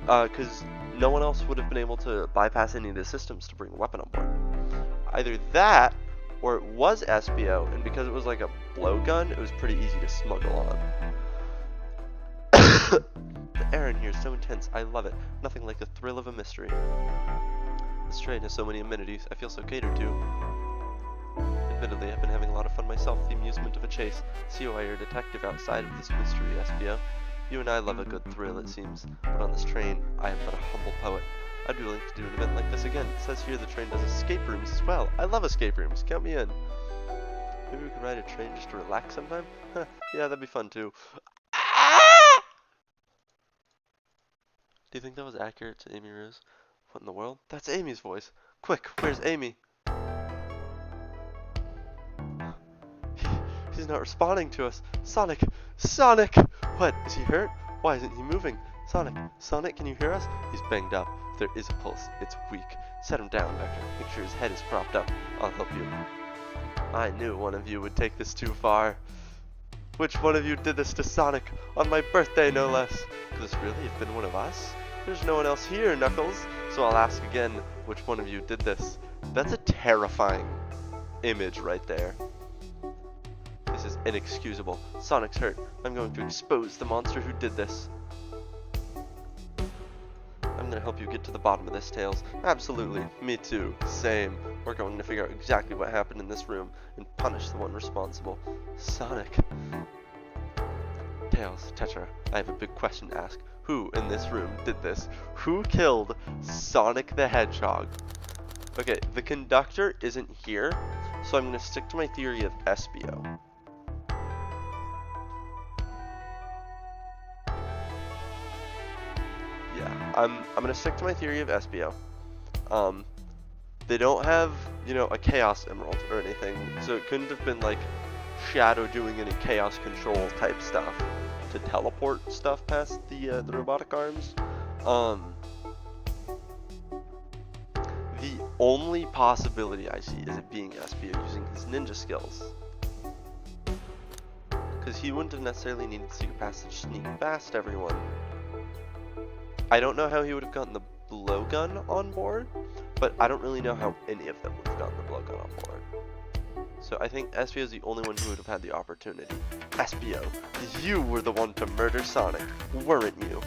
Because no one else would have been able to bypass any of the systems to bring a weapon on board. Either that, or it was SBO, and because it was like a blowgun, it was pretty easy to smuggle on. The air in here is so intense, I love it. Nothing like the thrill of a mystery. This train has so many amenities, I feel so catered to. Admittedly, I've been having a lot of fun myself, the amusement of a chase. See why you're a detective outside of this mystery, SBO. You and I love a good thrill, it seems, but on this train, I am but a humble poet. I'd be willing to do an event like this again. It says here the train does escape rooms as well. I love escape rooms, count me in. Maybe we could ride a train just to relax sometime? Huh, yeah, that'd be fun too. Do you think that was accurate to Amy Rose? What in the world? That's Amy's voice. Quick, where's Amy? He's not responding to us. Sonic! Sonic! What? Is he hurt? Why isn't he moving? Sonic! Sonic, can you hear us? He's banged up. If there is a pulse, it's weak. Set him down, Vector. Make sure his head is propped up. I'll help you. I knew one of you would take this too far. Which one of you did this to Sonic? On my birthday, no less. Could this really have been one of us? There's no one else here, Knuckles. So I'll ask again, which one of you did this? That's a terrifying image right there. This is inexcusable. Sonic's hurt. I'm going to expose the monster who did this. I'm gonna help you get to the bottom of this, Tails. Absolutely. Me too. Same. We're going to figure out exactly what happened in this room and punish the one responsible. Sonic. Tails, Tetra, I have a big question to ask. Who in this room did this? Who killed Sonic the Hedgehog? Okay, the conductor isn't here, so I'm gonna stick to my theory of SBO. Yeah, I'm gonna stick to my theory of SBO. They don't have, you know, a Chaos Emerald or anything, so it couldn't have been like Shadow doing any Chaos Control type stuff to teleport stuff past the robotic arms. The only possibility I see is it being SBO using his ninja skills. Because he wouldn't have necessarily needed Secret Passage to sneak past everyone. I don't know how he would have gotten the blowgun on board, but I don't really know how any of them would have gotten the blowgun on board. So I think SBO is the only one who would have had the opportunity. SBO, you were the one to murder Sonic, weren't you?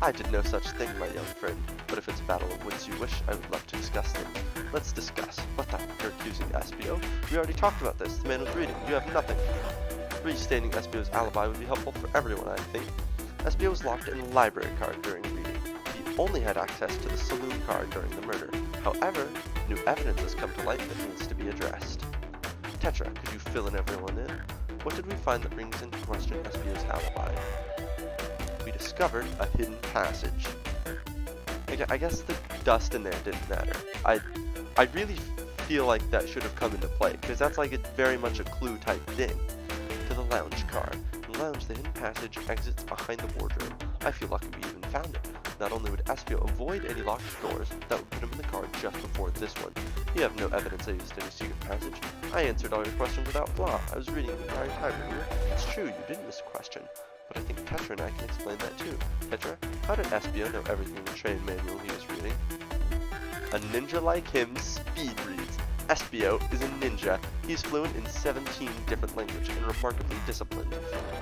I did no such thing, my young friend, but if it's a battle of wits you wish, I would love to discuss them. Let's discuss. What the? You're accusing SBO? We already talked about this. The man was reading. You have nothing. Restating SBO's alibi would be helpful for everyone, I think. SBO was locked in the library card during reading. He only had access to the saloon card during the murder. However, new evidence has come to light that needs to be addressed. Tetra, could you fill in everyone in? What did we find that brings into question SBO's alibi? We discovered a hidden passage. I guess the dust in there didn't matter. I really feel like that should have come into play, because that's like very much a clue type thing. To the lounge car. In the lounge, the hidden passage exits behind the wardrobe. I feel lucky we even found it. Not only would SBO avoid any locked doors, that would put him in the car just before this one. You have no evidence I used any secret passage. I answered all your questions without flaw. I was reading the entire time, remember? It's true, you didn't miss a question. But I think Tetra and I can explain that too. Tetra, how did SBO know everything in the train manual he was reading? A ninja like him speed reads. SBO is a ninja. He's fluent in 17 different languages and remarkably disciplined.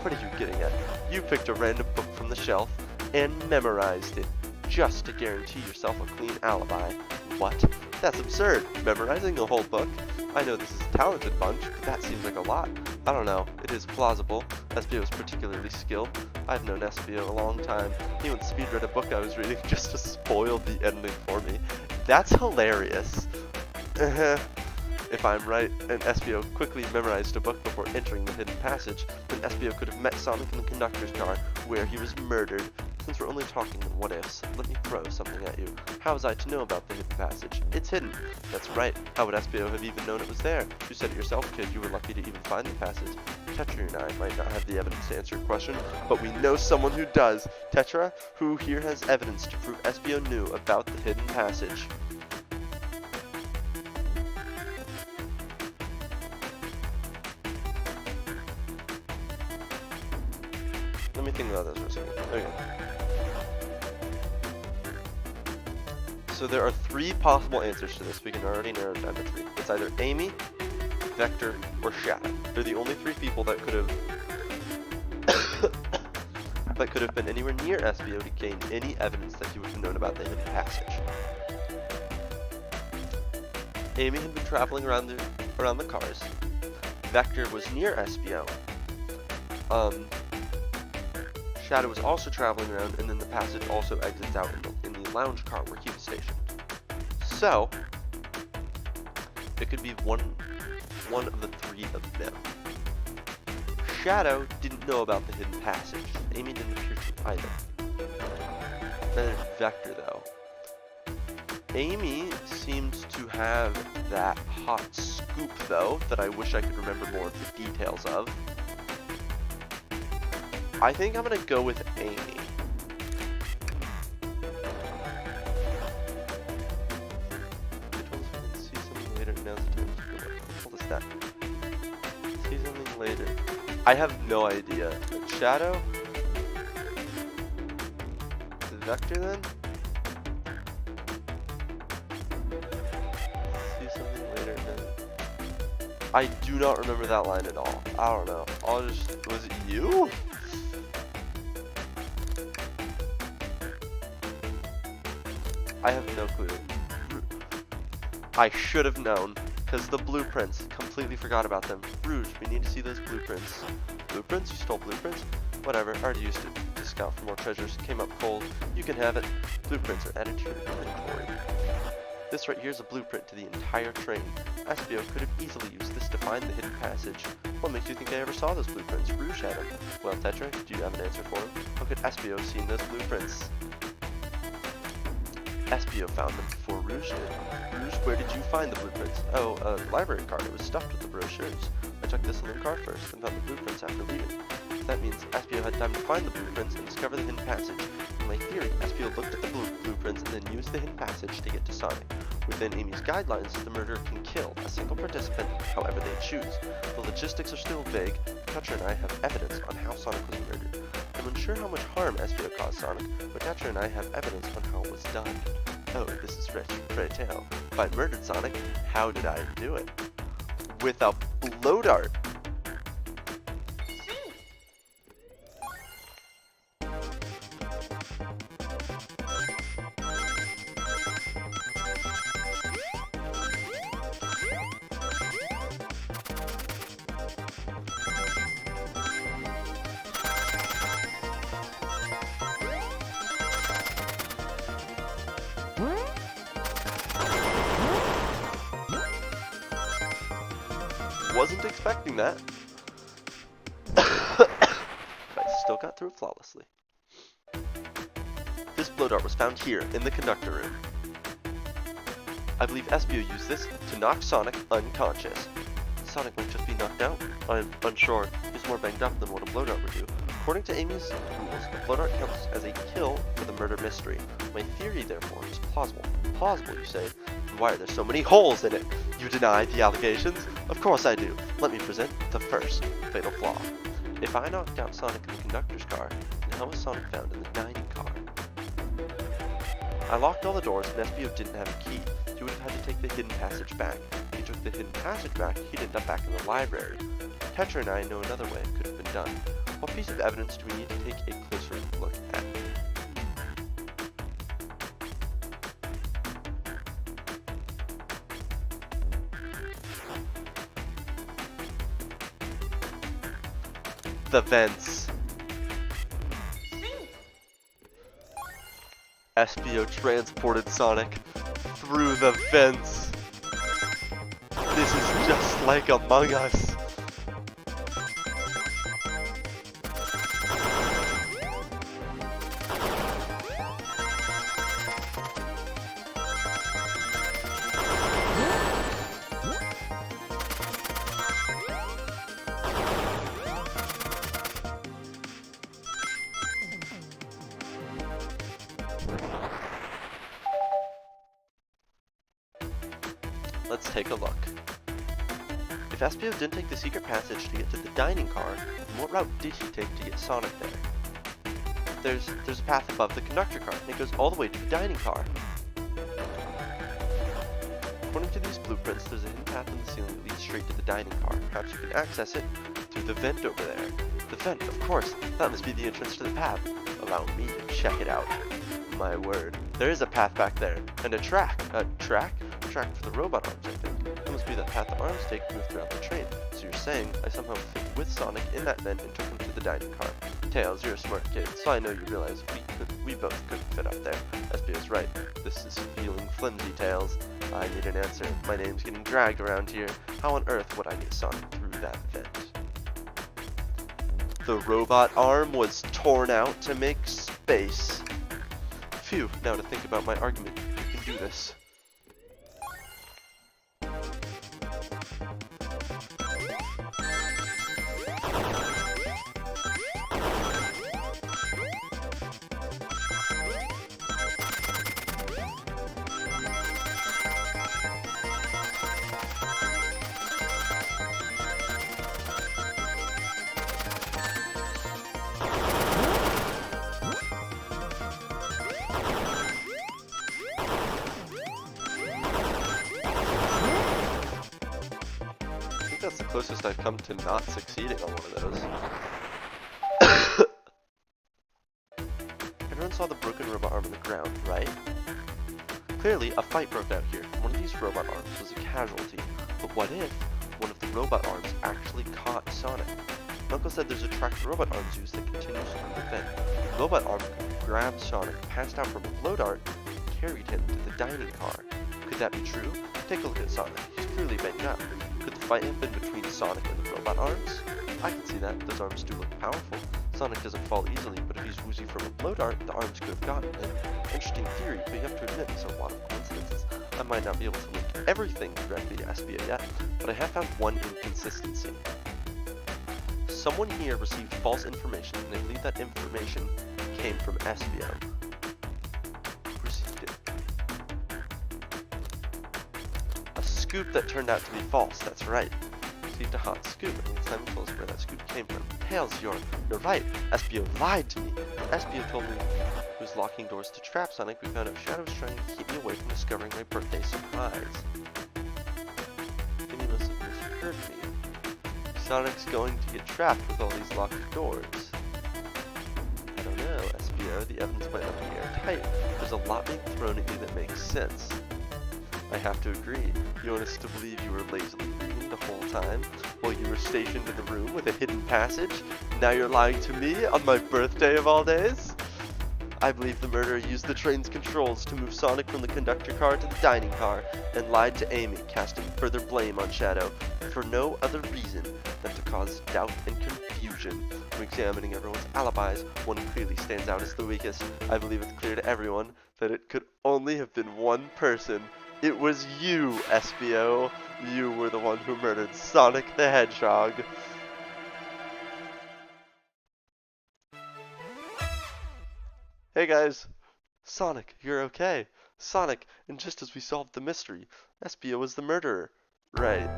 What are you getting at? You picked a random book from the shelf and memorized it, just to guarantee yourself a clean alibi. What? That's absurd. Memorizing a whole book? I know this is a talented bunch, but that seems like a lot. I don't know. It is plausible. SBO is particularly skilled. I've known SBO a long time. He once speedread a book I was reading just to spoil the ending for me. That's hilarious. If I'm right, and SBO quickly memorized a book before entering the hidden passage, then SBO could have met Sonic in the conductor's car, where he was murdered. Since we're only talking in what ifs, let me throw something at you. How was I to know about the hidden passage? It's hidden. That's right. How would SBO have even known it was there? You said it yourself, kid. You were lucky to even find the passage. Tetra and I might not have the evidence to answer your question, but we know someone who does. Tetra, who here has evidence to prove SBO knew about the hidden passage? Let me think about this for a second. Okay. So there are three possible answers to this. We can already narrow it down to three. It's either Amy, Vector, or Shadow. They're the only three people that could have been anywhere near SBO to gain any evidence that he would have known about the hidden passage. Amy had been traveling around the cars. Vector was near SBO. Shadow was also traveling around, and then the passage also exits out in the lounge car where he was stationed. So, it could be one of the three of them. Shadow didn't know about the hidden passage. Amy didn't appear to either. Then Vector, though. Amy seems to have that hot scoop, though, that I wish I could remember more of the details of. I think I'm gonna go with Amy. They told us we can see something later. Now's the time to go. They told us that. See something later. I have no idea. Shadow? The Vector then? See something later then. I do not remember that line at all. I don't know. Was it you? I have no clue. I should have known, because the blueprints, completely forgot about them. Rouge, we need to see those blueprints. Blueprints? You stole blueprints? Whatever, already used it to scout for more treasures. Came up cold. You can have it. Blueprints are added to your inventory. This right here is a blueprint to the entire train. SBO could have easily used this to find the hidden passage. What makes you think I ever saw those blueprints? Rouge had them. Well, Tetra, do you have an answer for him? How could SBO have seen those blueprints? SBO found them before Rouge did. Rouge, where did you find the blueprints? Oh, a library card. It was stuffed with the brochures. I took this little card first and found the blueprints after leaving. That means SBO had time to find the blueprints and discover the hidden passage. In my theory, SBO looked at the blueprints and then used the hidden passage to get to Sonic. Within Amy's guidelines, the murderer can kill a single participant however they choose. The logistics are still vague. Tetra and I have evidence on how Sonic was murdered. I'm unsure how much harm SBO caused Sonic, but Tetra and I have evidence on how it was done. Oh, this is rich. Pray tell. If I murdered Sonic, how did I do it? With a blow dart. Wasn't expecting that. But I still got through it flawlessly. This blow dart was found here in the conductor room. I believe SBO used this to knock Sonic unconscious. Sonic might just be knocked out. I'm unsure. He's more banged up than what a blow dart would do. According to Amy's rules, a blow dart counts as a kill for the murder mystery. My theory, therefore, is plausible. Plausible, you say? And why are there so many holes in it? You deny the allegations? Of course I do. Let me present the first fatal flaw. If I knocked out Sonic in the conductor's car, then how was Sonic found in the dining car? I locked all the doors and SBO didn't have a key. He would have had to take the hidden passage back. If he took the hidden passage back, he'd end up back in the library. Tetra and I know another way it could have been done. What piece of evidence do we need to take a closer look at? The vents. SBO transported Sonic through the vents. This is just like Among Us. Let's take a look. If SBO didn't take the secret passage to get to the dining car, then what route did he take to get Sonic there? There's a path above the conductor car, and it goes all the way to the dining car. According to these blueprints, there's a hidden path in the ceiling that leads straight to the dining car. Perhaps you can access it through the vent over there. The vent, of course. That must be the entrance to the path. Allow me to check it out. My word. There is a path back there. And a track. A track? A track for the robot arms, I think. That must be the path the arms take to move throughout the train. So you're saying I somehow fit with Sonic in that vent and took him to the dining car. Tails, you're a smart kid, so I know you realize we both couldn't fit up there. SBO's right. This is feeling flimsy, Tails. I need an answer. My name's getting dragged around here. How on earth would I get Sonic through that vent? The robot arm was torn out to make space. Phew, now to think about my argument. We can do this. That's the closest I've come to not succeeding on one of those. Everyone saw the broken robot arm on the ground, right? Clearly, a fight broke out here. One of these robot arms was a casualty. But what if one of the robot arms actually caught Sonic? Uncle said there's a track the robot arms use that continues through the vent. The robot arm grabbed Sonic, passed out from a blow dart, and carried him to the dining car. Could that be true? Take a look at Sonic. He's clearly banged up. Could the fight have been between Sonic and the robot arms? I can see that. Those arms do look powerful. Sonic doesn't fall easily, but if he's woozy from a blow dart, the arms could have gotten him. Interesting theory, but you have to admit these are a lot of coincidences. I might not be able to link everything directly to SBO yet, but I have found one inconsistency. Someone here received false information, and I believe that information came from SBO. Who received it? A scoop that turned out to be false, that's right. Received a hot scoop, and it's time to tell us where that scoop came from. Tails, you're right. SBO lied to me. SBO told me he was locking doors to trap Sonic. We found out Shadow was trying to keep me away from discovering my birthday surprise. Any must have misheard me. Sonic's going to get trapped with all these locked doors. I don't know, SBO, the evidence might not be airtight. There's a lot being thrown at you that makes sense. I have to agree. You want us to believe you were lazily reading the whole time, while you were stationed in the room with a hidden passage? Now you're lying to me on my birthday of all days? I believe the murderer used the train's controls to move Sonic from the conductor car to the dining car, and lied to Amy, casting further blame on Shadow, for no other reason than to cause doubt and confusion. When examining everyone's alibis, one clearly stands out as the weakest. I believe it's clear to everyone that it could only have been one person. It was you, SBO. You were the one who murdered Sonic the Hedgehog. Hey guys. Sonic, you're okay. Sonic, and just as we solved the mystery, SBO was the murderer. Right.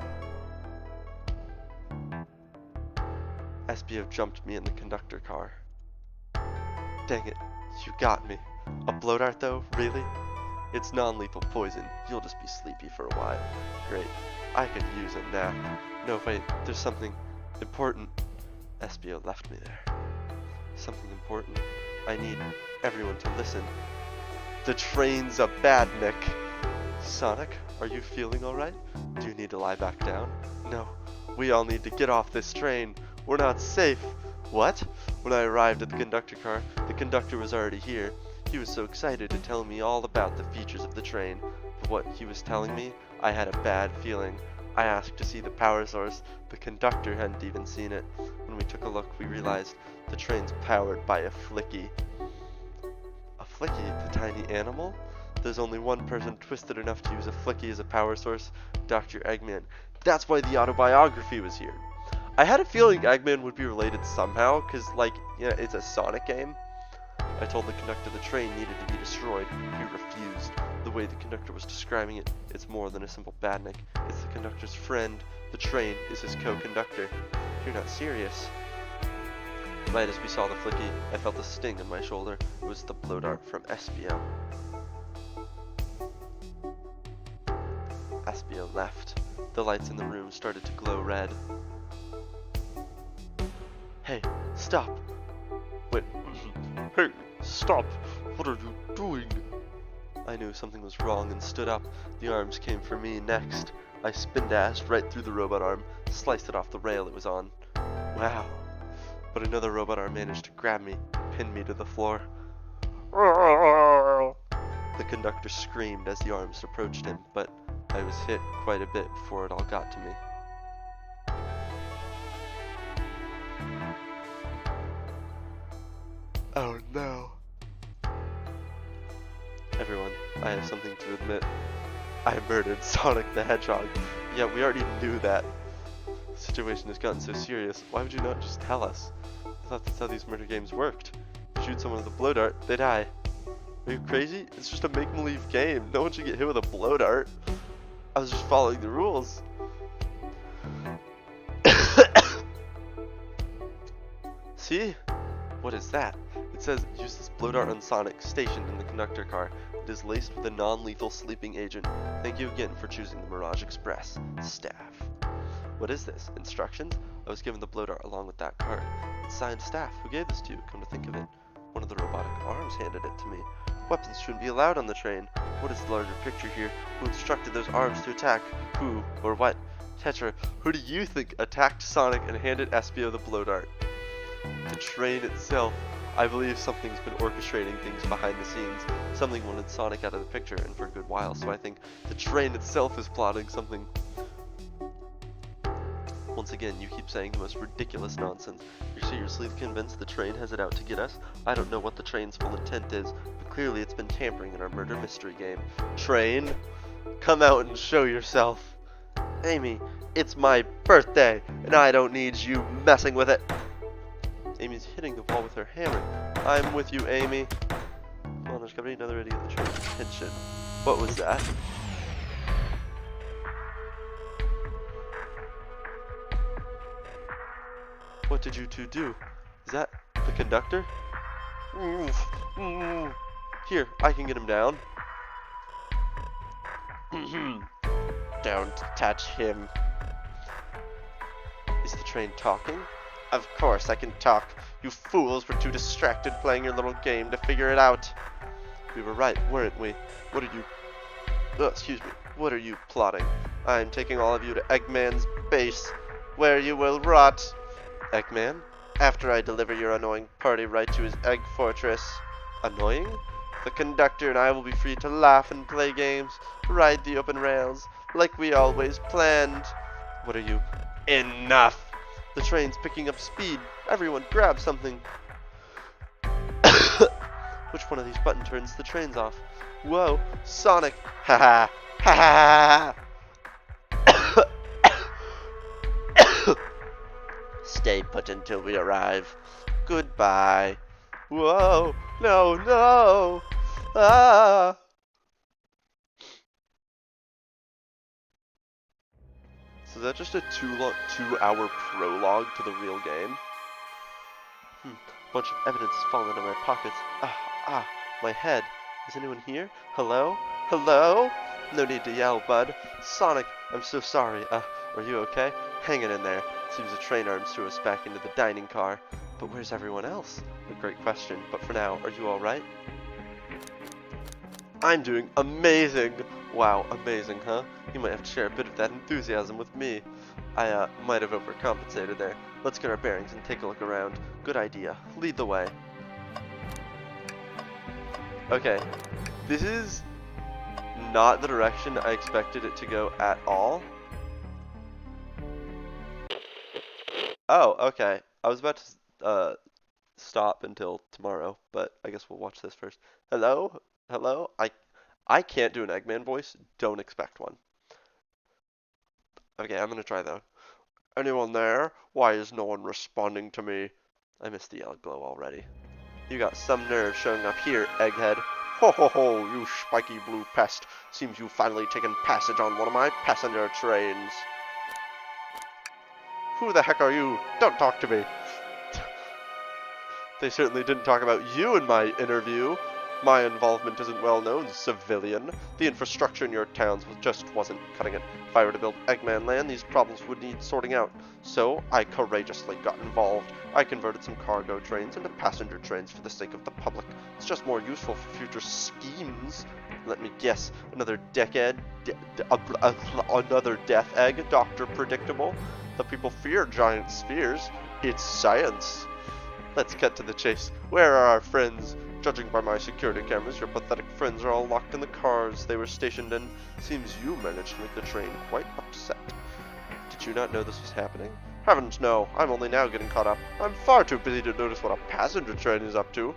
SBO jumped me in the conductor car. Dang it, you got me. A blow dart though? Really? It's non-lethal poison. You'll just be sleepy for a while. Great. I could use a nap. No, wait. There's something important. SBO left me there. Something important. I need everyone to listen. The train's a badnik. Sonic, are you feeling alright? Do you need to lie back down? No. We all need to get off this train. We're not safe. What? When I arrived at the conductor car, the conductor was already here. He was so excited to tell me all about the features of the train, but what he was telling me, I had a bad feeling. I asked to see the power source. The conductor hadn't even seen it. When we took a look, we realized the train's powered by a flicky. A flicky? The tiny animal? There's only one person twisted enough to use a flicky as a power source, Dr. Eggman. That's why the autobiography was here. I had a feeling Eggman would be related somehow, because, like, you know, it's a Sonic game. I told the conductor the train needed to be destroyed. He refused. The way the conductor was describing it, it's more than a simple badnik. It's the conductor's friend. The train is his co-conductor. You're not serious. Right as we saw the flicky, I felt a sting on my shoulder. It was the blow dart from SBO. left. The lights in the room started to glow red. Hey, stop! Wait, hey, stop! What are you doing? I knew something was wrong and stood up. The arms came for me next. I spin-dashed right through the robot arm, sliced it off the rail it was on. Wow. But another robot arm managed to grab me, pin me to the floor. The conductor screamed as the arms approached him, but I was hit quite a bit before it all got to me. Oh no. Everyone, I have something to admit. I murdered Sonic the Hedgehog. Yeah, we already knew that. The situation has gotten so serious. Why would you not just tell us? I thought that's how these murder games worked. You shoot someone with a blow dart, they die. Are you crazy? It's just a make-believe game. No one should get hit with a blow dart. I was just following the rules. See? What is that? It says, use this blow dart on Sonic, stationed in the conductor car. It is laced with a non-lethal sleeping agent. Thank you again for choosing the Mirage Express. Staff. What is this? Instructions? I was given the blow dart along with that card. It's signed Staff. Who gave this to you? Come to think of it. One of the robotic arms handed it to me. Weapons shouldn't be allowed on the train. What is the larger picture here? Who instructed those arms to attack? Who or what? Tetra, who do you think attacked Sonic and handed Espio the blow dart? The train itself. I believe something's been orchestrating things behind the scenes. Something wanted Sonic out of the picture, and for a good while, so I think the train itself is plotting something. Once again, you keep saying the most ridiculous nonsense. You're seriously convinced the train has it out to get us? I don't know what the train's full intent is, but clearly it's been tampering in our murder mystery game. Train, come out and show yourself. Amy, it's my birthday, and I don't need you messing with it. Amy's hitting the wall with her hammer. I'm with you, Amy. Come on, there's gotta be another idiot in the train's attention. What was that? What did you two do? Is that the conductor? Here, I can get him down. Don't touch him. Is the train talking? Of course I can talk. You fools were too distracted playing your little game to figure it out. We were right, weren't we? What are you... Oh, excuse me. What are you plotting? I'm taking all of you to Eggman's base, where you will rot. Eggman? After I deliver your annoying party right to his egg fortress. Annoying? The conductor and I will be free to laugh and play games, ride the open rails, like we always planned. What are you... Enough! The train's picking up speed. Everyone grab something. Which one of these button turns the trains off? Whoa, Sonic! Ha ha! Ha ha! Stay put until we arrive. Goodbye. Whoa! No, no! Ah! So is that just a 2-hour prologue to the real game? Bunch of evidence has fallen out of my pockets. My head. Is anyone here? Hello? Hello? No need to yell, bud. Sonic, I'm so sorry. Are you okay? Hanging in there. Seems the train arms threw us back into the dining car. But where's everyone else? A great question. But for now, are you alright? I'm doing amazing! Wow, amazing, huh? You might have to share a bit of that enthusiasm with me. I might have overcompensated there. Let's get our bearings and take a look around. Good idea. Lead the way. Okay, this is not the direction I expected it to go at all. Oh, okay. I was about to stop until tomorrow, but I guess we'll watch this first. Hello? Hello? I can't do an Eggman voice. Don't expect one. Okay, I'm gonna try though. Anyone there? Why is no one responding to me? I missed the yellow glow already. You got some nerve showing up here, Egghead. Ho ho ho, you spiky blue pest. Seems you've finally taken passage on one of my passenger trains. Who the heck are you? Don't talk to me. They certainly didn't talk about you in my interview. My involvement isn't well known, civilian. The infrastructure in your towns just wasn't cutting it. If I were to build Eggman Land, these problems would need sorting out. So, I courageously got involved. I converted some cargo trains into passenger trains for the sake of the public. It's just more useful for future schemes. Let me guess, another another death egg, Dr. Predictable. The people fear giant spheres. It's science. Let's cut to the chase. Where are our friends? Judging by my security cameras, your pathetic friends are all locked in the cars they were stationed in. Seems you managed to make the train quite upset. Did you not know this was happening? Heavens no, I'm only now getting caught up. I'm far too busy to notice what a passenger train is up to.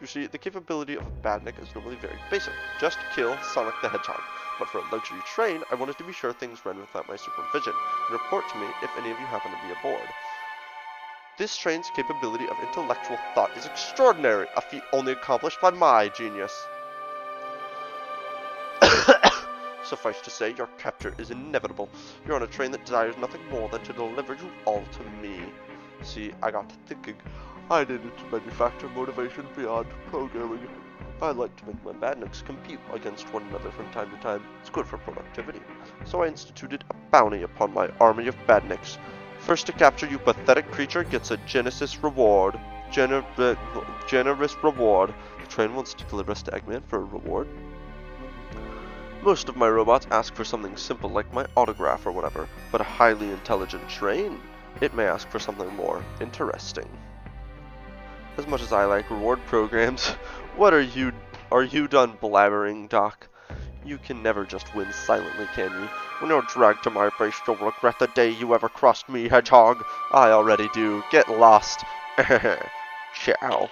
You see, the capability of a badnik is normally very basic. Just kill Sonic the Hedgehog. But for a luxury train, I wanted to be sure things ran without my supervision, and report to me if any of you happen to be aboard. This train's capability of intellectual thought is extraordinary, a feat only accomplished by my genius. Suffice to say, your capture is inevitable. You're on a train that desires nothing more than to deliver you all to me. See, I got to thinking. I needed to manufacture motivation beyond programming. I like to make my badniks compete against one another from time to time. It's good for productivity. So I instituted a bounty upon my army of badniks. First to capture you pathetic creature gets a generous reward. Generous reward. The train wants to deliver us to Eggman for a reward. Most of my robots ask for something simple like my autograph or whatever, but a highly intelligent train, it may ask for something more interesting. As much as I like reward programs, what are you done blabbering, Doc? You can never just win silently, can you? When you're dragged to my base, you'll regret the day you ever crossed me, Hedgehog. I already do. Get lost. Ciao.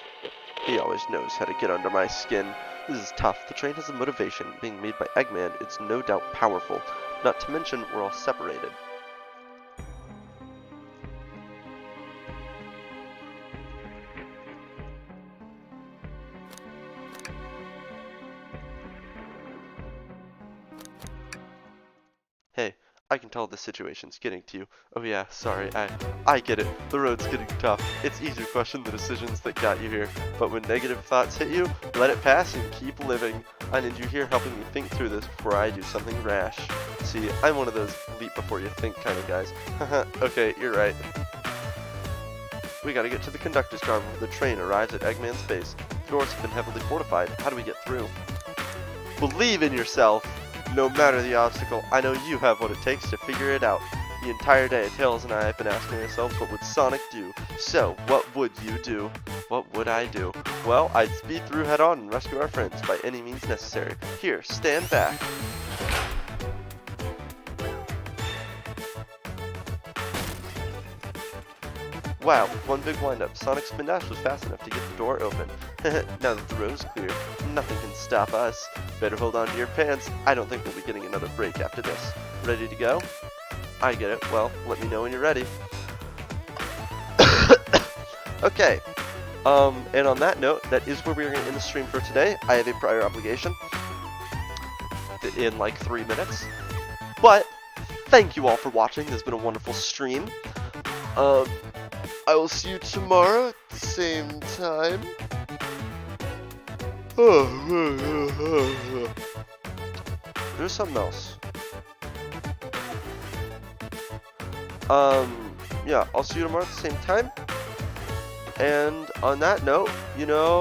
He always knows how to get under my skin. This is tough. The train has a motivation. Being made by Eggman, it's no doubt powerful. Not to mention, we're all separated. Hey, I can tell the situation's getting to you. Oh yeah, sorry, I get it. The road's getting tough. It's easy to question the decisions that got you here. But when negative thoughts hit you, let it pass and keep living. I need you here helping me think through this before I do something rash. See, I'm one of those leap before you think kind of guys. Haha, okay, you're right. We gotta get to the conductor's car before the train arrives at Eggman's base. The doors have been heavily fortified. How do we get through? Believe in yourself! No matter the obstacle, I know you have what it takes to figure it out. The entire day, Tails and I have been asking ourselves what would Sonic do. So, what would you do? What would I do? Well, I'd speed through head on and rescue our friends by any means necessary. Here, stand back. Wow, with one big windup, Sonic's spin dash was fast enough to get the door open. Now that the road's clear, nothing can stop us. Better hold on to your pants. I don't think we'll be getting another break after this. Ready to go? I get it. Well, let me know when you're ready. Okay. And on that note, that is where we're going to end the stream for today. I have a prior obligation in like 3 minutes. But, thank you all for watching. This has been a wonderful stream. I will see you tomorrow at the same time. There's something else. Yeah, I'll see you tomorrow at the same time. And on that note, you know,